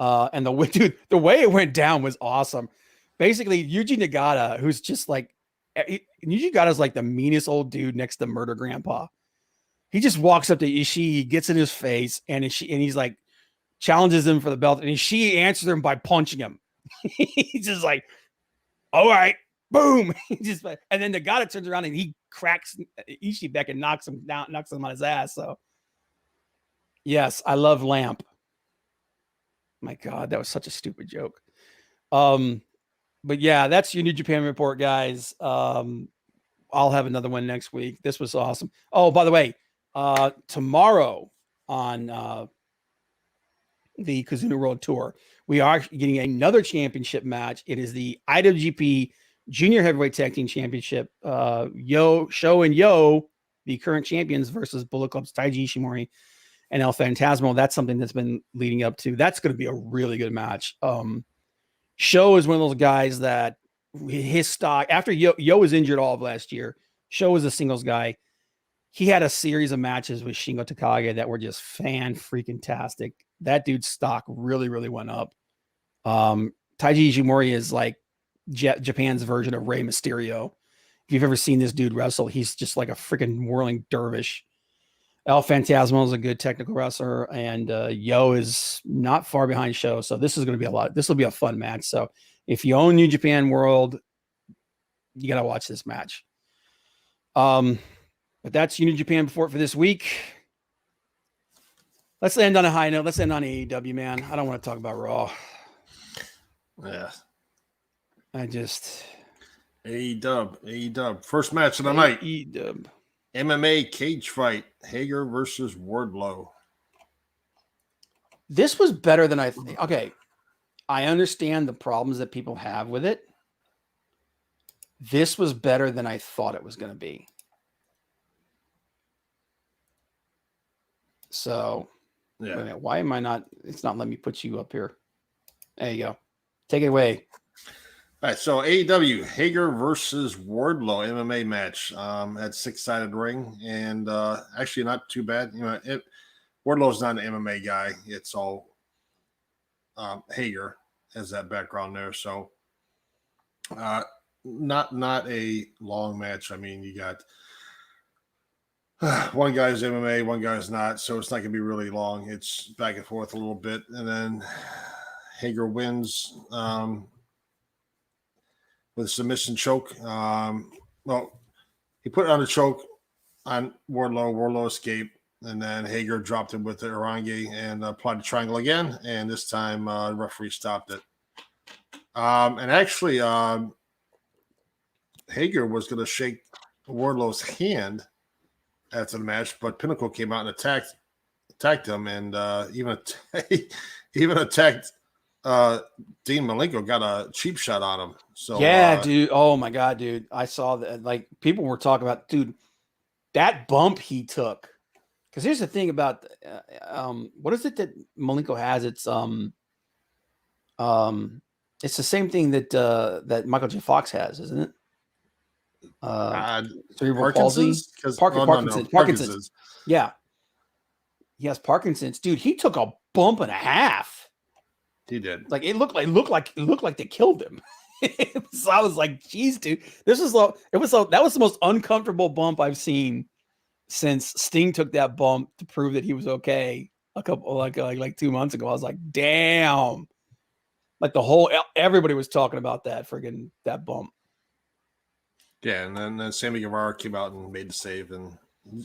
And the way it went down was awesome. Basically, Yuji Nagata, who's just like, Yuji Nagata's like the meanest old dude next to Murder Grandpa. He just walks up to Ishii, gets in his face, and he's like, challenges him for the belt, and Ishii answers him by punching him. He's just like, all right, boom. And then Nagata turns around and he cracks Ishii back and knocks him on his ass. So yes, I love Lamp. My God, that was such a stupid joke. But yeah, that's your New Japan report, guys. I'll have another one next week. This was awesome. Oh, by the way, tomorrow on the Kazuna World Tour, we are getting another championship match. It is the IWGP Junior Heavyweight Tag Team Championship. Sho and Yo, the current champions, versus Bullet Club's Taiji Ishimori and El Phantasmo. That's something that's been leading up to. That's going to be a really good match. Sho is one of those guys that his stock, after Yo was injured all of last year, Sho was a singles guy. He had a series of matches with Shingo Takagi that were just fan-freaking-tastic. That dude's stock really, really went up. Taiji Ishimori is like Japan's version of Rey Mysterio. If you've ever seen this dude wrestle, he's just like a freaking whirling dervish. El Phantasmo is a good technical wrestler, and Yo is not far behind Sho. So this is going to be this will be a fun match. So if you own New Japan World, you got to watch this match. But that's New Japan for this week. Let's end on a high note. Let's end on AEW, man. I don't want to talk about Raw. Yeah. AEW. First match of the night. AEW. MMA cage fight. Hager versus Wardlow. This was better than I think. Okay. I understand the problems that people have with it. This was better than I thought it was going to be. So, yeah. Wait a minute, why am I not? It's not letting me put you up here. There you go. Take it away. All right, so AEW Hager versus Wardlow MMA match at 6-sided ring, and actually not too bad. You know, Wardlow's not an MMA guy; it's all Hager has that background there. So, not a long match. I mean, you got One guy's MMA, one guy's not, so it's not going to be really long. It's back and forth a little bit, and then Hager wins with a submission choke. Well, he put it on a choke on Wardlow. Wardlow escaped, and then Hager dropped him with the Orange and applied the triangle again, and this time the referee stopped it. And actually, Hager was going to shake Wardlow's hand after the match, but Pinnacle came out and attacked him, and even attacked Dean Malenko, got a cheap shot on him. So yeah, dude. Oh my god, dude. I saw that. Like, people were talking about, dude, that bump he took. Because here's the thing about what is it that Malenko has? It's the same thing that that Michael J. Fox has, isn't it? Cerebral palsy. Parkinson's. Yeah, he has Parkinson's, dude. He took a bump and a half. He did. Like, it looked like they killed him. So I was like, geez, dude, that was the most uncomfortable bump I've seen since Sting took that bump to prove that he was okay a couple like 2 months ago. I was like, damn. Like, everybody was talking about that bump. Yeah, and then Sammy Guevara came out and made the save, and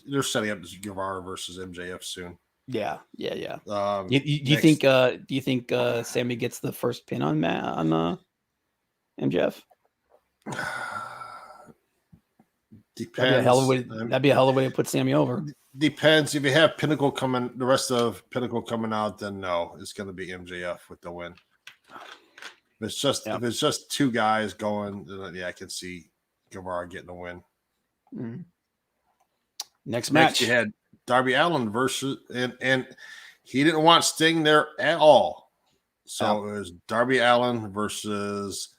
they're setting up this Guevara versus MJF soon. Yeah. Do you think Sammy gets the first pin on MJF? Depends. That'd be a hell of a way to put Sammy over. Depends. If you have the rest of Pinnacle coming out, then no, it's going to be MJF with the win. If it's just two guys going, then yeah, I can see Guevara getting the win. Mm-hmm. Next match, you had Darby Allin versus and he didn't want Sting there at all, so it was Darby Allin versus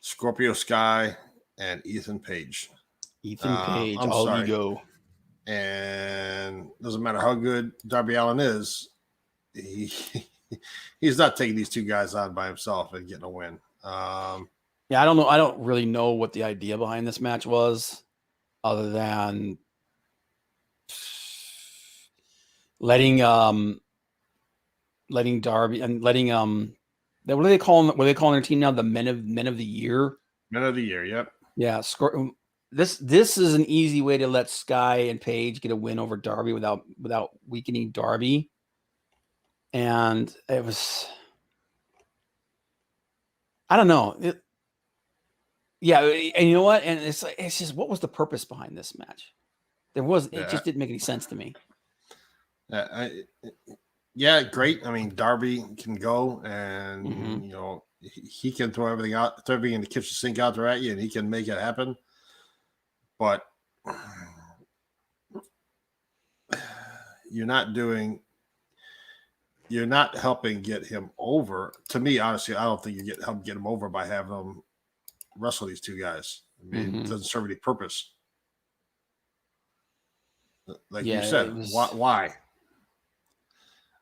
Scorpio Sky and Ethan Page. All you go. And doesn't matter how good Darby Allin is, he's not taking these two guys on by himself and getting a win. Yeah, I don't know. I don't really know what the idea behind this match was, other than letting Darby and letting what are they calling their team now? The men of the year. Men of the year. Yep. Yeah. This is an easy way to let Sky and Page get a win over Darby without weakening Darby. And it was, I don't know. And you know what? And it's just, what was the purpose behind this match? It just didn't make any sense to me. Great. I mean, Darby can go and he can throw everything in the kitchen sink out there at you, and he can make it happen. But you're not helping get him over. To me, honestly, I don't think you help get him over by having him wrestle these two guys. I mean, it doesn't serve any purpose. Like you said, why?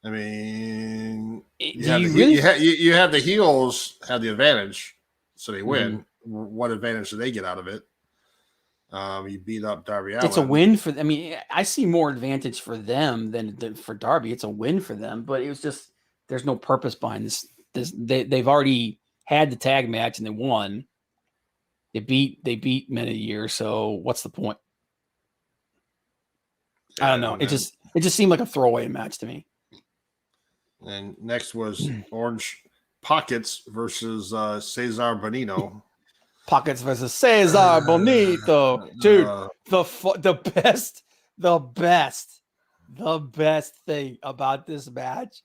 I mean, you have the heels have the advantage, so they win. What advantage do they get out of it? You beat up Darby Allin. It's a win for them. I mean, I see more advantage for them than for Darby. It's a win for them, but it was just, there's no purpose behind this. They've already had the tag match and they won. They beat Men of the Year. So what's the point? I don't know. It just seemed like a throwaway match to me. And next was Orange Pockets versus Cesar Bonino. Pockets versus Cesar Bonito, dude. The best thing about this match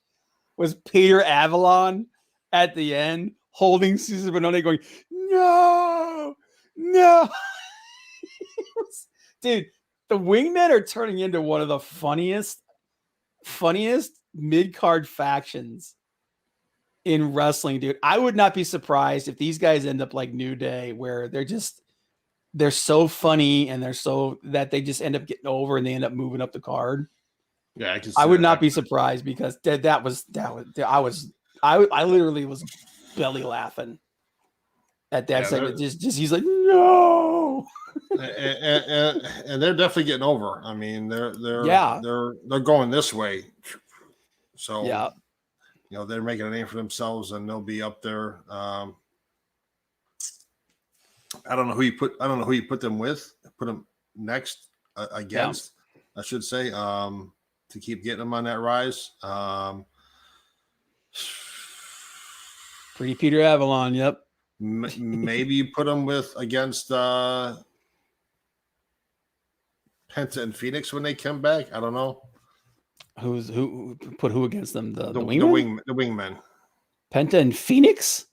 was Peter Avalon at the end holding Cesar Bonito, going, "No." Dude, the Wingmen are turning into one of the funniest mid-card factions in wrestling, dude. I would not be surprised if these guys end up like New Day, where they're so funny and they're so that they just end up getting over and they end up moving up the card. Yeah, I would not be surprised, because I literally was belly laughing at that segment. Just he's like, no. and they're definitely getting over. I mean, they're Yeah. they're going this way. So Yeah. they're making a name for themselves, and they'll be up there. I don't know who you put them with. Put them next against, I should say, to keep getting them on that rise. Pretty Peter Avalon. Yep. Maybe you put them against Penta and Phoenix when they come back. I don't know. Who put who against them? The wingmen? The wingmen. Penta and Phoenix?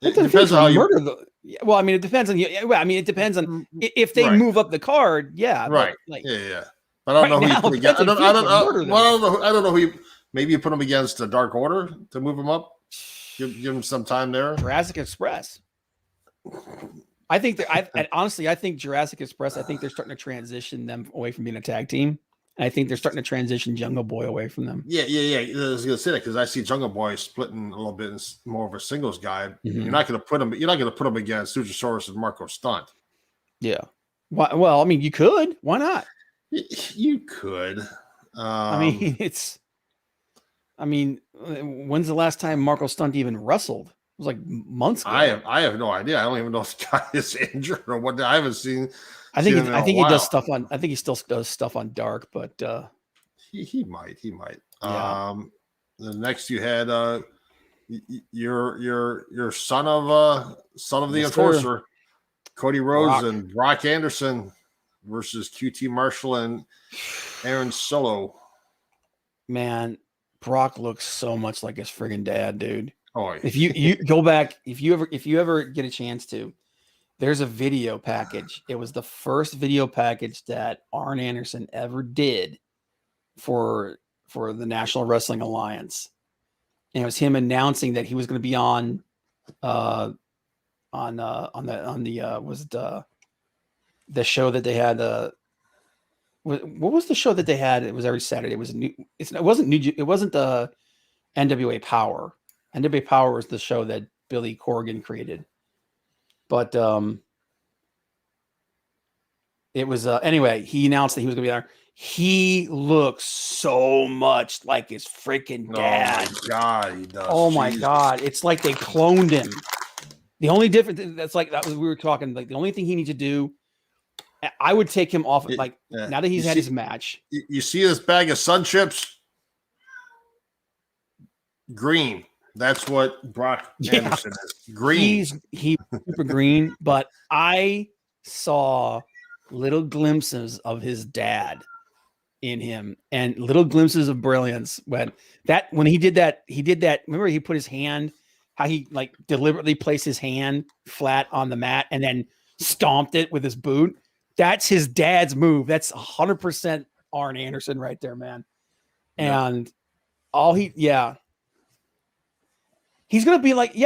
It depends on how you murder the. Well, I mean, it depends on you. Well, I mean, it depends on if they move up the card. Yeah. Right. But, yeah. But I don't know who you put against. I don't know who you. Maybe you put them against the Dark Order to move them up. Give them some time there. Jurassic Express. I think honestly, I think Jurassic Express. I think they're starting to transition them away from being a tag team. And I think they're starting to transition Jungle Boy away from them. Yeah. I was going to say that because I see Jungle Boy splitting a little bit more of a singles guy. Mm-hmm. You're not going to put him. You're not going to put him against Luchasaurus and Marco Stunt. Yeah. Well, I mean, you could. Why not? You could. I mean, when's the last time Marco Stunt even wrestled? It was like months ago. I have no idea. I don't even know if the guy is injured or what. I haven't seen. I think he does stuff on. I think he still does stuff on Dark, but he might. Yeah. The next you had your son of the Enforcer, Cody Rhodes and Brock Anderson versus QT Marshall and Aaron Solo. Man, Brock looks so much like his friggin' dad, dude. Oh, yeah. If you go back, if you ever get a chance to, there's a video package. It was the first video package that Arn Anderson ever did for the National Wrestling Alliance, and it was him announcing that he was going to be on the show that they had. What was the show that they had? It was every Saturday. It wasn't the NWA Power. NWA Power was the show that Billy Corgan created. But it was anyway, he announced that he was gonna be there. He looks so much like his freaking dad. Oh my god, he does. Oh my god. It's like they cloned him. The only difference we were talking, like the only thing he needs to do, I would take him off now that he's had his match. You see this bag of Sun Chips? Green. That's what Brock Anderson is. Green. He's super green, but I saw little glimpses of his dad in him and little glimpses of brilliance when he did that. Remember he put his hand, how he like deliberately placed his hand flat on the mat and then stomped it with his boot. That's his dad's move. That's 100% Arn Anderson right there, man. And he's going to be like he's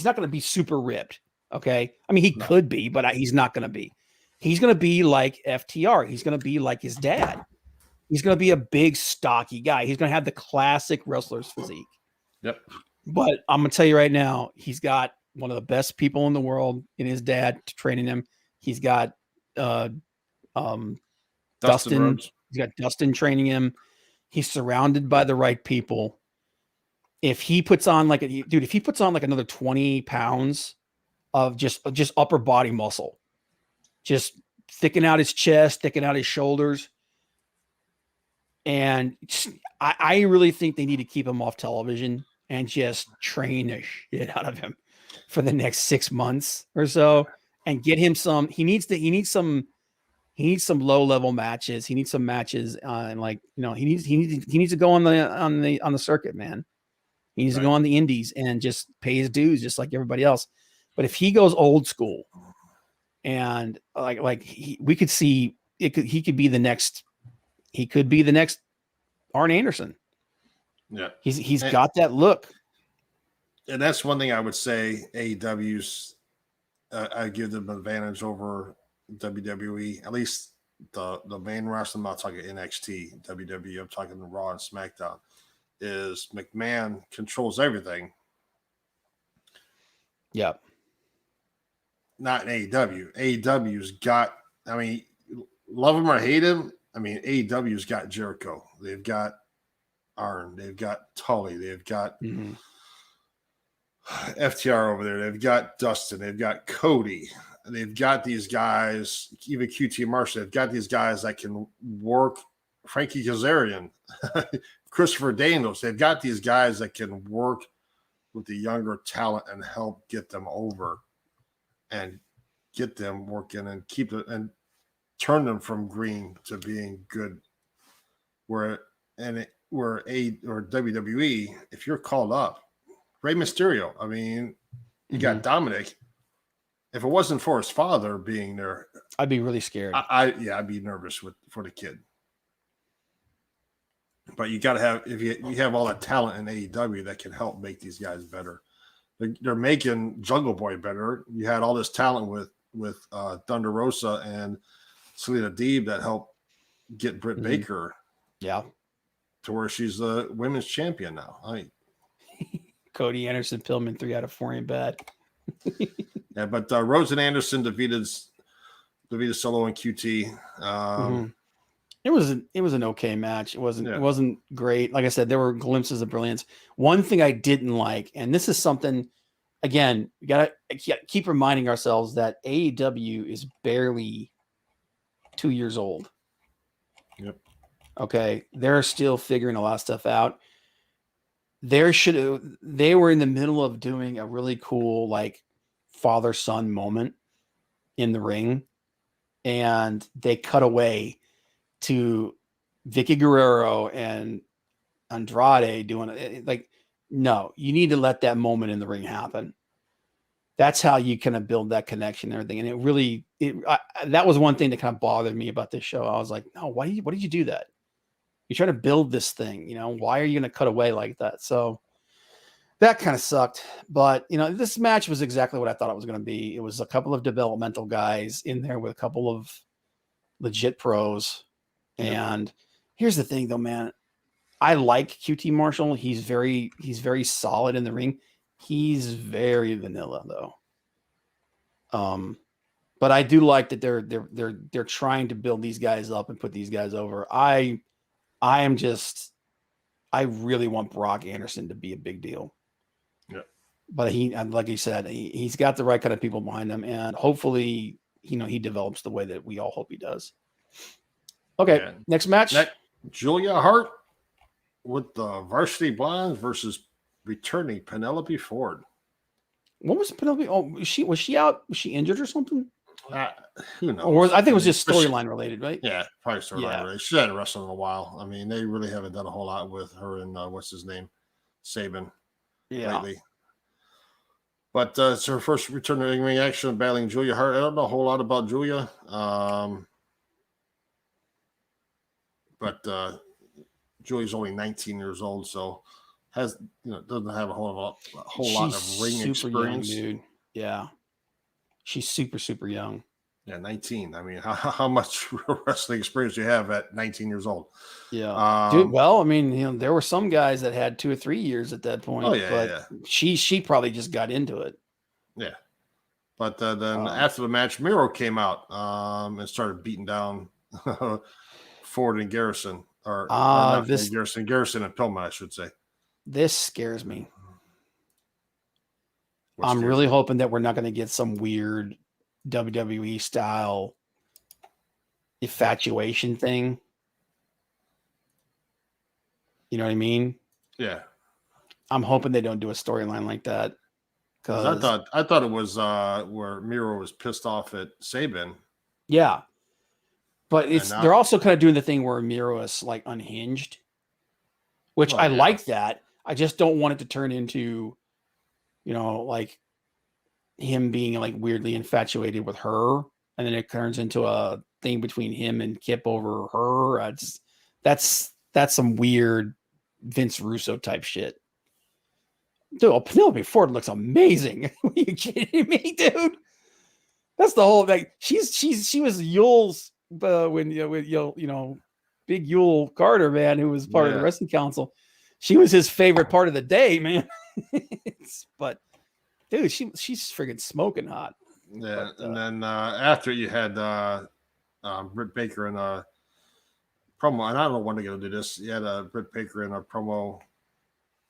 not going to be super ripped. Okay. I mean, he could be, but he's not going to be. He's going to be like FTR. He's going to be like his dad. He's going to be a big, stocky guy. He's going to have the classic wrestler's physique. Yep. But I'm going to tell you right now, he's got one of the best people in the world in his dad training him. He's got Dustin. He's got Dustin training him. He's surrounded by the right people. If he puts on another 20 pounds of just upper body muscle, just thicken out his chest, thicken out his shoulders. And I really think they need to keep him off television and just train the shit out of him for the next 6 months or so and get him some, he needs some low level matches. He needs some matches he needs to go on the circuit, man. He needs to go on the indies and just pay his dues just like everybody else. But if he goes old school and we could see he could be the next Arn Anderson. Yeah. He's got that look. And that's one thing I would say AEW's I give them an advantage over WWE, at least the main wrestling. I'm not talking NXT, WWE, I'm talking Raw and SmackDown, is McMahon controls everything. Yeah. not in AEW. AEW's got, I mean, love him or hate him. I mean, AEW's got Jericho. They've got Arn. They've got Tully. They've got FTR over there. They've got Dustin. They've got Cody. They've got these guys, even QT Marshall. They've got these guys that can work. Frankie Kazarian, Christopher Daniels. They've got these guys that can work with the younger talent and help get them over and get them working and keep it and turn them from green to being good. Where WWE, if you're called up, Rey Mysterio, I mean, you got Dominic. If it wasn't for his father being there, I'd be really scared. I'd be nervous for the kid. But you got to have, if you have all that talent in AEW that can help make these guys better. They're making Jungle Boy better. You had all this talent with Thunder Rosa and Selena Deeb that helped get Britt Baker, to where she's the women's champion now. Cody Anderson, Pillman, 3 out of 4 ain't bad. Yeah, but Rose and Anderson defeated Solo and QT. It was an okay match. It wasn't great. Like I said, there were glimpses of brilliance. One thing I didn't like, and this is something, again, we gotta keep reminding ourselves that AEW is barely 2 years old. Yep. Okay, they're still figuring a lot of stuff out. They were in the middle of doing a really cool like father-son moment in the ring, and they cut away to Vicky Guerrero and Andrade doing it. Like, no, you need to let that moment in the ring happen. That's how you kind of build that connection and everything. And that was one thing that kind of bothered me about this show. I was like, no, why did you do that? You're trying to build this thing, why are you going to cut away like that? So that kind of sucked, but this match was exactly what I thought it was going to be. It was a couple of developmental guys in there with a couple of legit pros. And here's the thing though, man, I like QT Marshall. He's very solid in the ring. He's very vanilla though. But I do like that they're trying to build these guys up and put these guys over. I really want Brock Anderson to be a big deal. Yeah. But like you said, he's got the right kind of people behind him, and hopefully, he develops the way that we all hope he does. Okay, next match. Julia Hart with the Varsity Blondes versus returning Penelope Ford. What was Penelope? Oh, was she out? Was she injured or something? Who knows? Or I think it was just storyline related, right? Yeah, probably storyline related. She hadn't wrestled in a while. I mean, they really haven't done a whole lot with her and what's his name, Sabin, lately. But it's her first return to ring action battling Julia Hart. I don't know a whole lot about Julia, but Julia's only 19 years old, so doesn't have a whole lot of ring experience. Young, dude. Yeah. She's super, super young. Yeah, 19. I mean, how much wrestling experience do you have at 19 years old? Yeah. Dude, well, I mean, there were some guys that had 2 or 3 years at that point. But she probably just got into it. Yeah. But then after the match, Miro came out and started beating down Ford and Garrison. Garrison and Pillman, I should say. This scares me. I'm really hoping that we're not going to get some weird WWE style infatuation thing. You know what I mean? Yeah. I'm hoping they don't do a storyline like that. Because I thought it was where Miro was pissed off at Sabin. Yeah. But they're also kind of doing the thing where Miro is like unhinged, which I like that. I just don't want it to turn into, like him being like weirdly infatuated with her, and then it turns into a thing between him and Kip over her. That's some weird Vince Russo type shit. Dude, Penelope Ford looks amazing. Are you kidding me, dude? That's the whole thing. She was Yule's when Big Yule Carter, man, who was part of the wrestling council. She was his favorite part of the day, man. But dude, she's friggin' smoking hot. Yeah, But, and then after you had Britt Baker in a promo, and I don't know when they're going to do this. You had Britt Baker in a promo.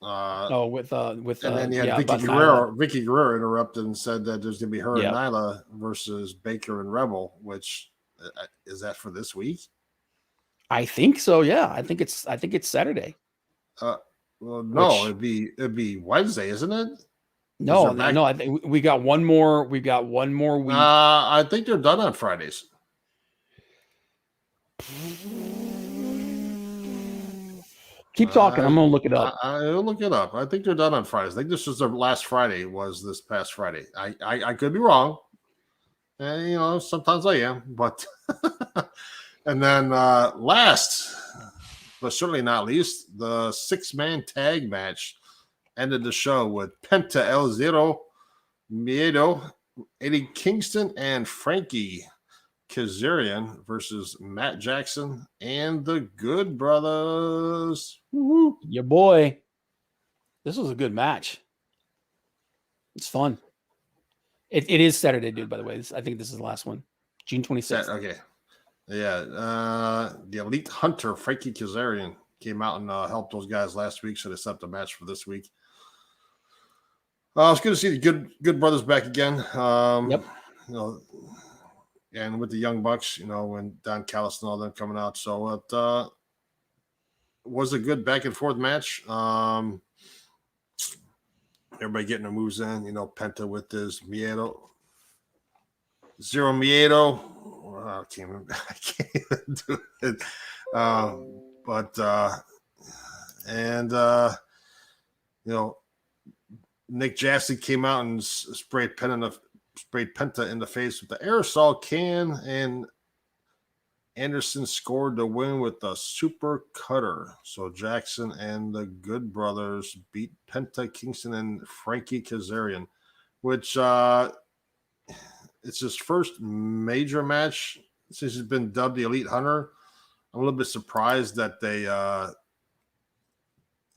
with And then you had yeah, Vicky about Nyla. Guerrero. Vicky Guerrero interrupted and said that there's going to be her and Yeah. Nyla versus Baker and Rebel. Which is that for this week? I think so. Yeah, I think it's Saturday. Well, no, Which- it'd be Wednesday, isn't it? No, they're back- no. I think we got one more. We've got one more week. I think they're done on Fridays. Keep talking. I'm gonna look it up. I'll look it up. I think they're done on Fridays. I think this was their last Friday. Was this past Friday? I could be wrong. And sometimes I am, but and then last, but certainly not least, the 6-man tag match ended the show with Penta El Zero Miedo, Eddie Kingston, and Frankie Kazarian versus Matt Jackson and the Good Brothers. Woo-hoo. Your boy. This was a good match. It's fun. It is Saturday, dude. By the way, I think this is the last one, June 26th. Okay, yeah. The Elite Hunter Frankie Kazarian came out and helped those guys last week, so they set up the match for this week. It's good to see the Good Brothers back again. Yep. And with the Young Bucks, when Don Callis and all them coming out. So it was a good back and forth match. Everybody getting their moves in. Penta with his Miedo. Zero Miedo. I can't even do it. Nick Jackson came out and sprayed Penta in the face with the aerosol can, and Anderson scored the win with the super cutter. So Jackson and the Good Brothers beat Penta, Kingston, and Frankie Kazarian, which it's his first major match since he's been dubbed the Elite Hunter. I'm a little bit surprised that they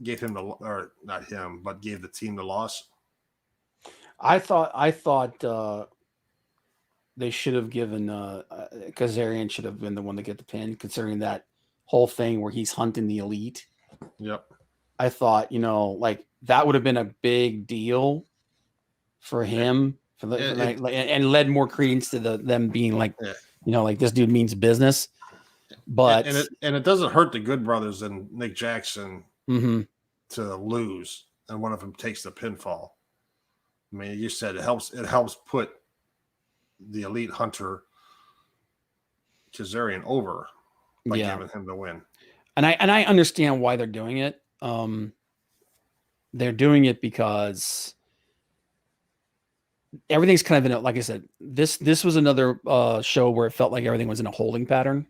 gave him or not him, but gave the team the loss. I thought they should have given Kazarian should have been the one to get the pin, considering that whole thing where he's hunting the Elite. Yep. I thought, that would have been a big deal for him, and led more credence to them being like this dude means business. But and it doesn't hurt the Good Brothers and Nick Jackson to lose, and one of them takes the pinfall. I mean, you said it helps put the Elite Hunter Kazarian over by giving him the win. And I understand why they're doing it. They're doing it because everything's kind of in like I said, this was another show where it felt like everything was in a holding pattern.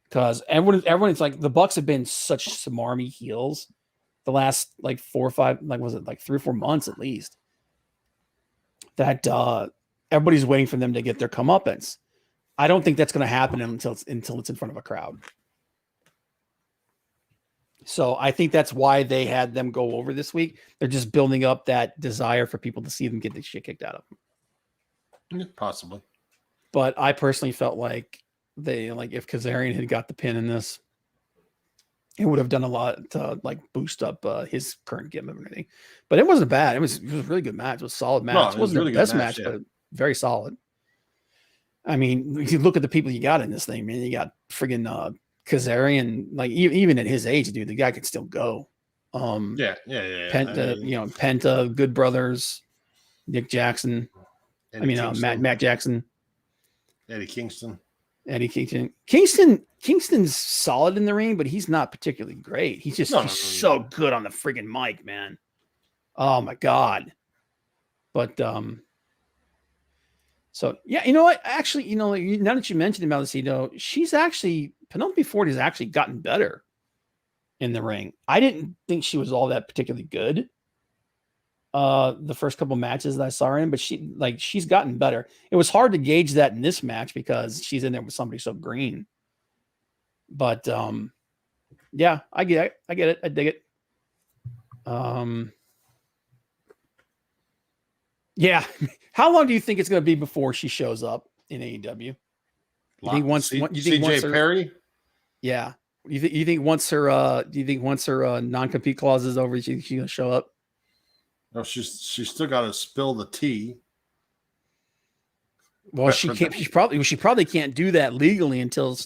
Because everyone's like, the Bucks have been such smarmy heels the last 4 or 5, 3 or 4 months at least, that everybody's waiting for them to get their comeuppance. I don't think that's going to happen until it's in front of a crowd. So I think that's why they had them go over this week. They're just building up that desire for people to see them get the shit kicked out of them. Possibly. But I personally felt like if Kazarian had got the pin in this, it would have done a lot to boost up his current gimmick and everything. But it wasn't bad. It was a really good match. It was a solid match. It wasn't really the best match, but very solid. I mean, if you look at the people you got in this thing, man, you got friggin' Kazarian, even at his age, dude, the guy could still go. Yeah. Penta, Penta, Good Brothers, Nick Jackson. Matt Jackson. Eddie Kingston. Kingston's solid in the ring, but he's not particularly great. He's just so good on the friggin' mic, man. Oh my God. But so yeah, you know what? Actually, now that you mentioned Maldacino, Penelope Ford has actually gotten better in the ring. I didn't think she was all that particularly good the first couple matches that I saw her in, but she's gotten better. It was hard to gauge that in this match because she's in there with somebody so green. But yeah, I get it. I dig it. Yeah. How long do you think it's going to be before she shows up in AEW? You think once CJ Perry? Yeah. You think once her non-compete clause is over, she's gonna show up? No, she's still got to spill the tea. Well, she can't. She probably can't do that legally until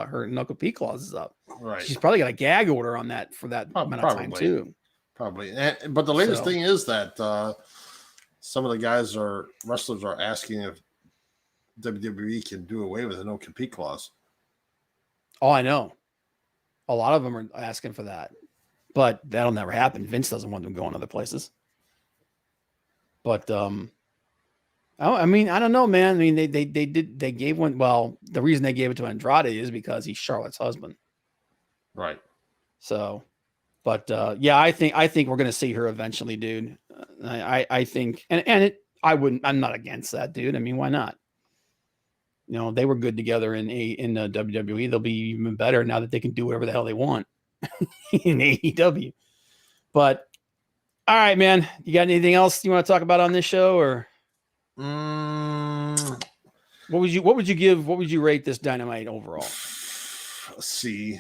her non-compete clause is up. Right. She's probably got a gag order on that for that amount of time too. Probably. But the latest thing is that some of the wrestlers are asking if WWE can do away with a no-compete clause. Oh, I know. A lot of them are asking for that, but that'll never happen. Vince doesn't want them going other places. But I mean, I don't know, man. I mean, they gave one. Well, the reason they gave it to Andrade is because he's Charlotte's husband, right? So, but yeah, I think we're gonna see her eventually, dude. I think, I'm not against that, dude. I mean, why not? You know, they were good together in WWE. They'll be even better now that they can do whatever the hell they want in AEW. But all right, man, you got anything else you want to talk about on this show, or what would you rate this Dynamite overall? Let's see.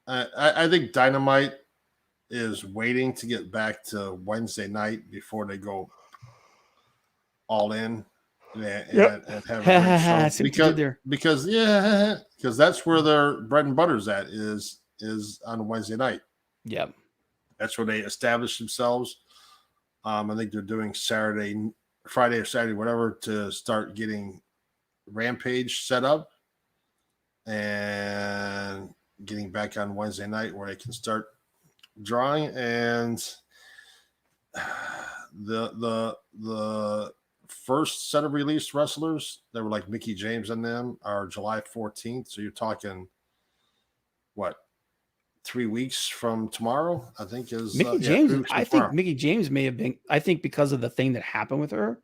I think Dynamite is waiting to get back to Wednesday night before they go all in. And have a show. because that's where their bread and butter is on Wednesday night. Yeah, that's where they establish themselves. I think they're doing Friday or Saturday, whatever, to start getting Rampage set up and getting back on Wednesday night where they can start drawing. And the first set of released wrestlers that were like Mickey James and them are July 14th. So you're talking what, 3 weeks from tomorrow, I think is Mickey James. I think Mickey James may have been, I think because of the thing that happened with her,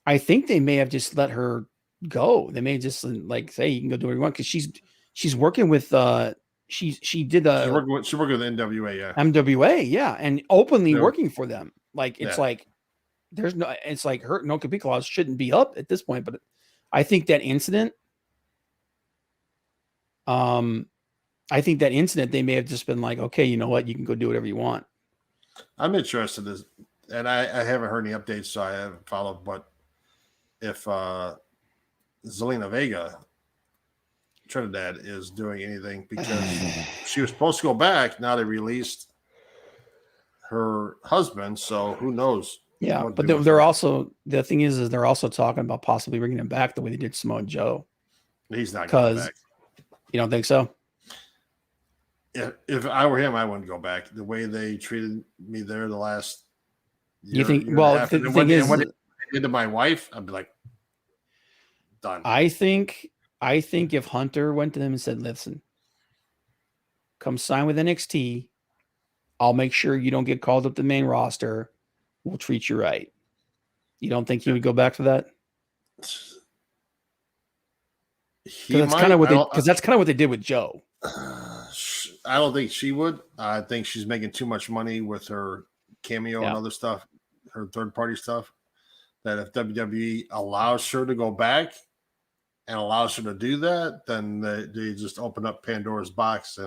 I think they may have just let her go. They may just like say, you can go do what you want. Cause she's working with, she working with NWA. Yeah. MWA. Yeah. And openly working for them. Like, it's like, it's like her no-compete clause shouldn't be up at this point, but I think that incident, they may have just been like, okay, you know what, you can go do whatever you want. I'm interested in, and I haven't heard any updates, so I haven't followed, but if Zelina Vega Trinidad is doing anything, because she was supposed to go back, now they released her husband, so who knows. Yeah, but they're also, the thing is they're also talking about possibly bringing him back the way they did Samoa Joe. He's not going back. You don't think so? If I were him, I wouldn't go back. The way they treated me there the last year, you think? Well, the thing is, what they did to my wife, I'd be like, done. I think if Hunter went to them and said, "Listen, come sign with NXT. I'll make sure you don't get called up to the main roster. We'll treat you right." You don't think he would go back to that? Because that's kind of what they did with Joe. I don't think she would. I think she's making too much money with her cameo and other stuff, her third-party stuff, that if WWE allows her to go back and allows her to do that, then they just open up Pandora's box.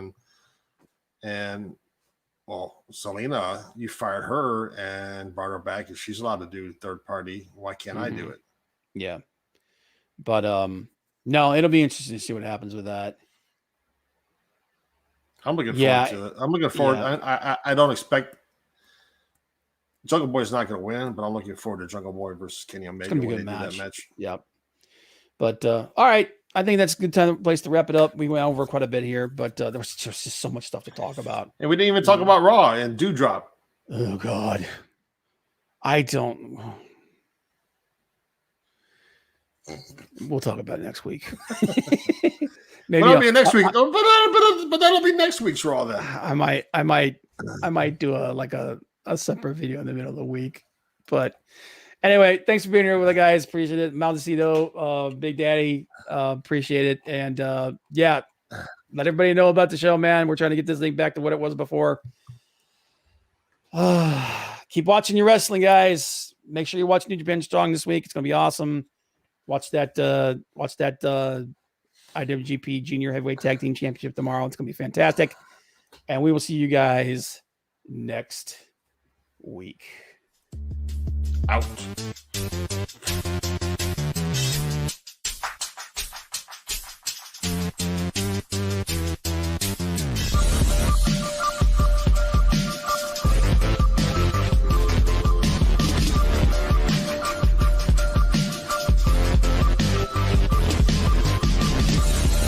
And well, Selena, you fired her and brought her back. If she's allowed to do third-party, why can't I do it? Yeah. But no, it'll be interesting to see what happens with that. I'm looking forward to it. I'm looking forward. Yeah. I don't expect Jungle Boy's not going to win, but I'm looking forward to Jungle Boy versus Kenny Omega. It's going to be a good match. Yep. But all right, I think that's a good place to wrap it up. We went over quite a bit here, but there was just so much stuff to talk about. And we didn't even talk about Raw and Dewdrop. Oh God, I don't. We'll talk about it next week. Maybe that'll be next week, but that'll be next week's Raw. Then I might do a separate video in the middle of the week. But anyway, thanks for being here with the guys. Appreciate it, Maldecito, Big Daddy, appreciate it, and let everybody know about the show, man. We're trying to get this thing back to what it was before. Keep watching your wrestling, guys. make sure you watch New Japan Strong this week. It's going to be awesome. Watch that IWGP Junior Heavyweight Tag Team Championship tomorrow. It's going to be fantastic. And we will see you guys next week. Out.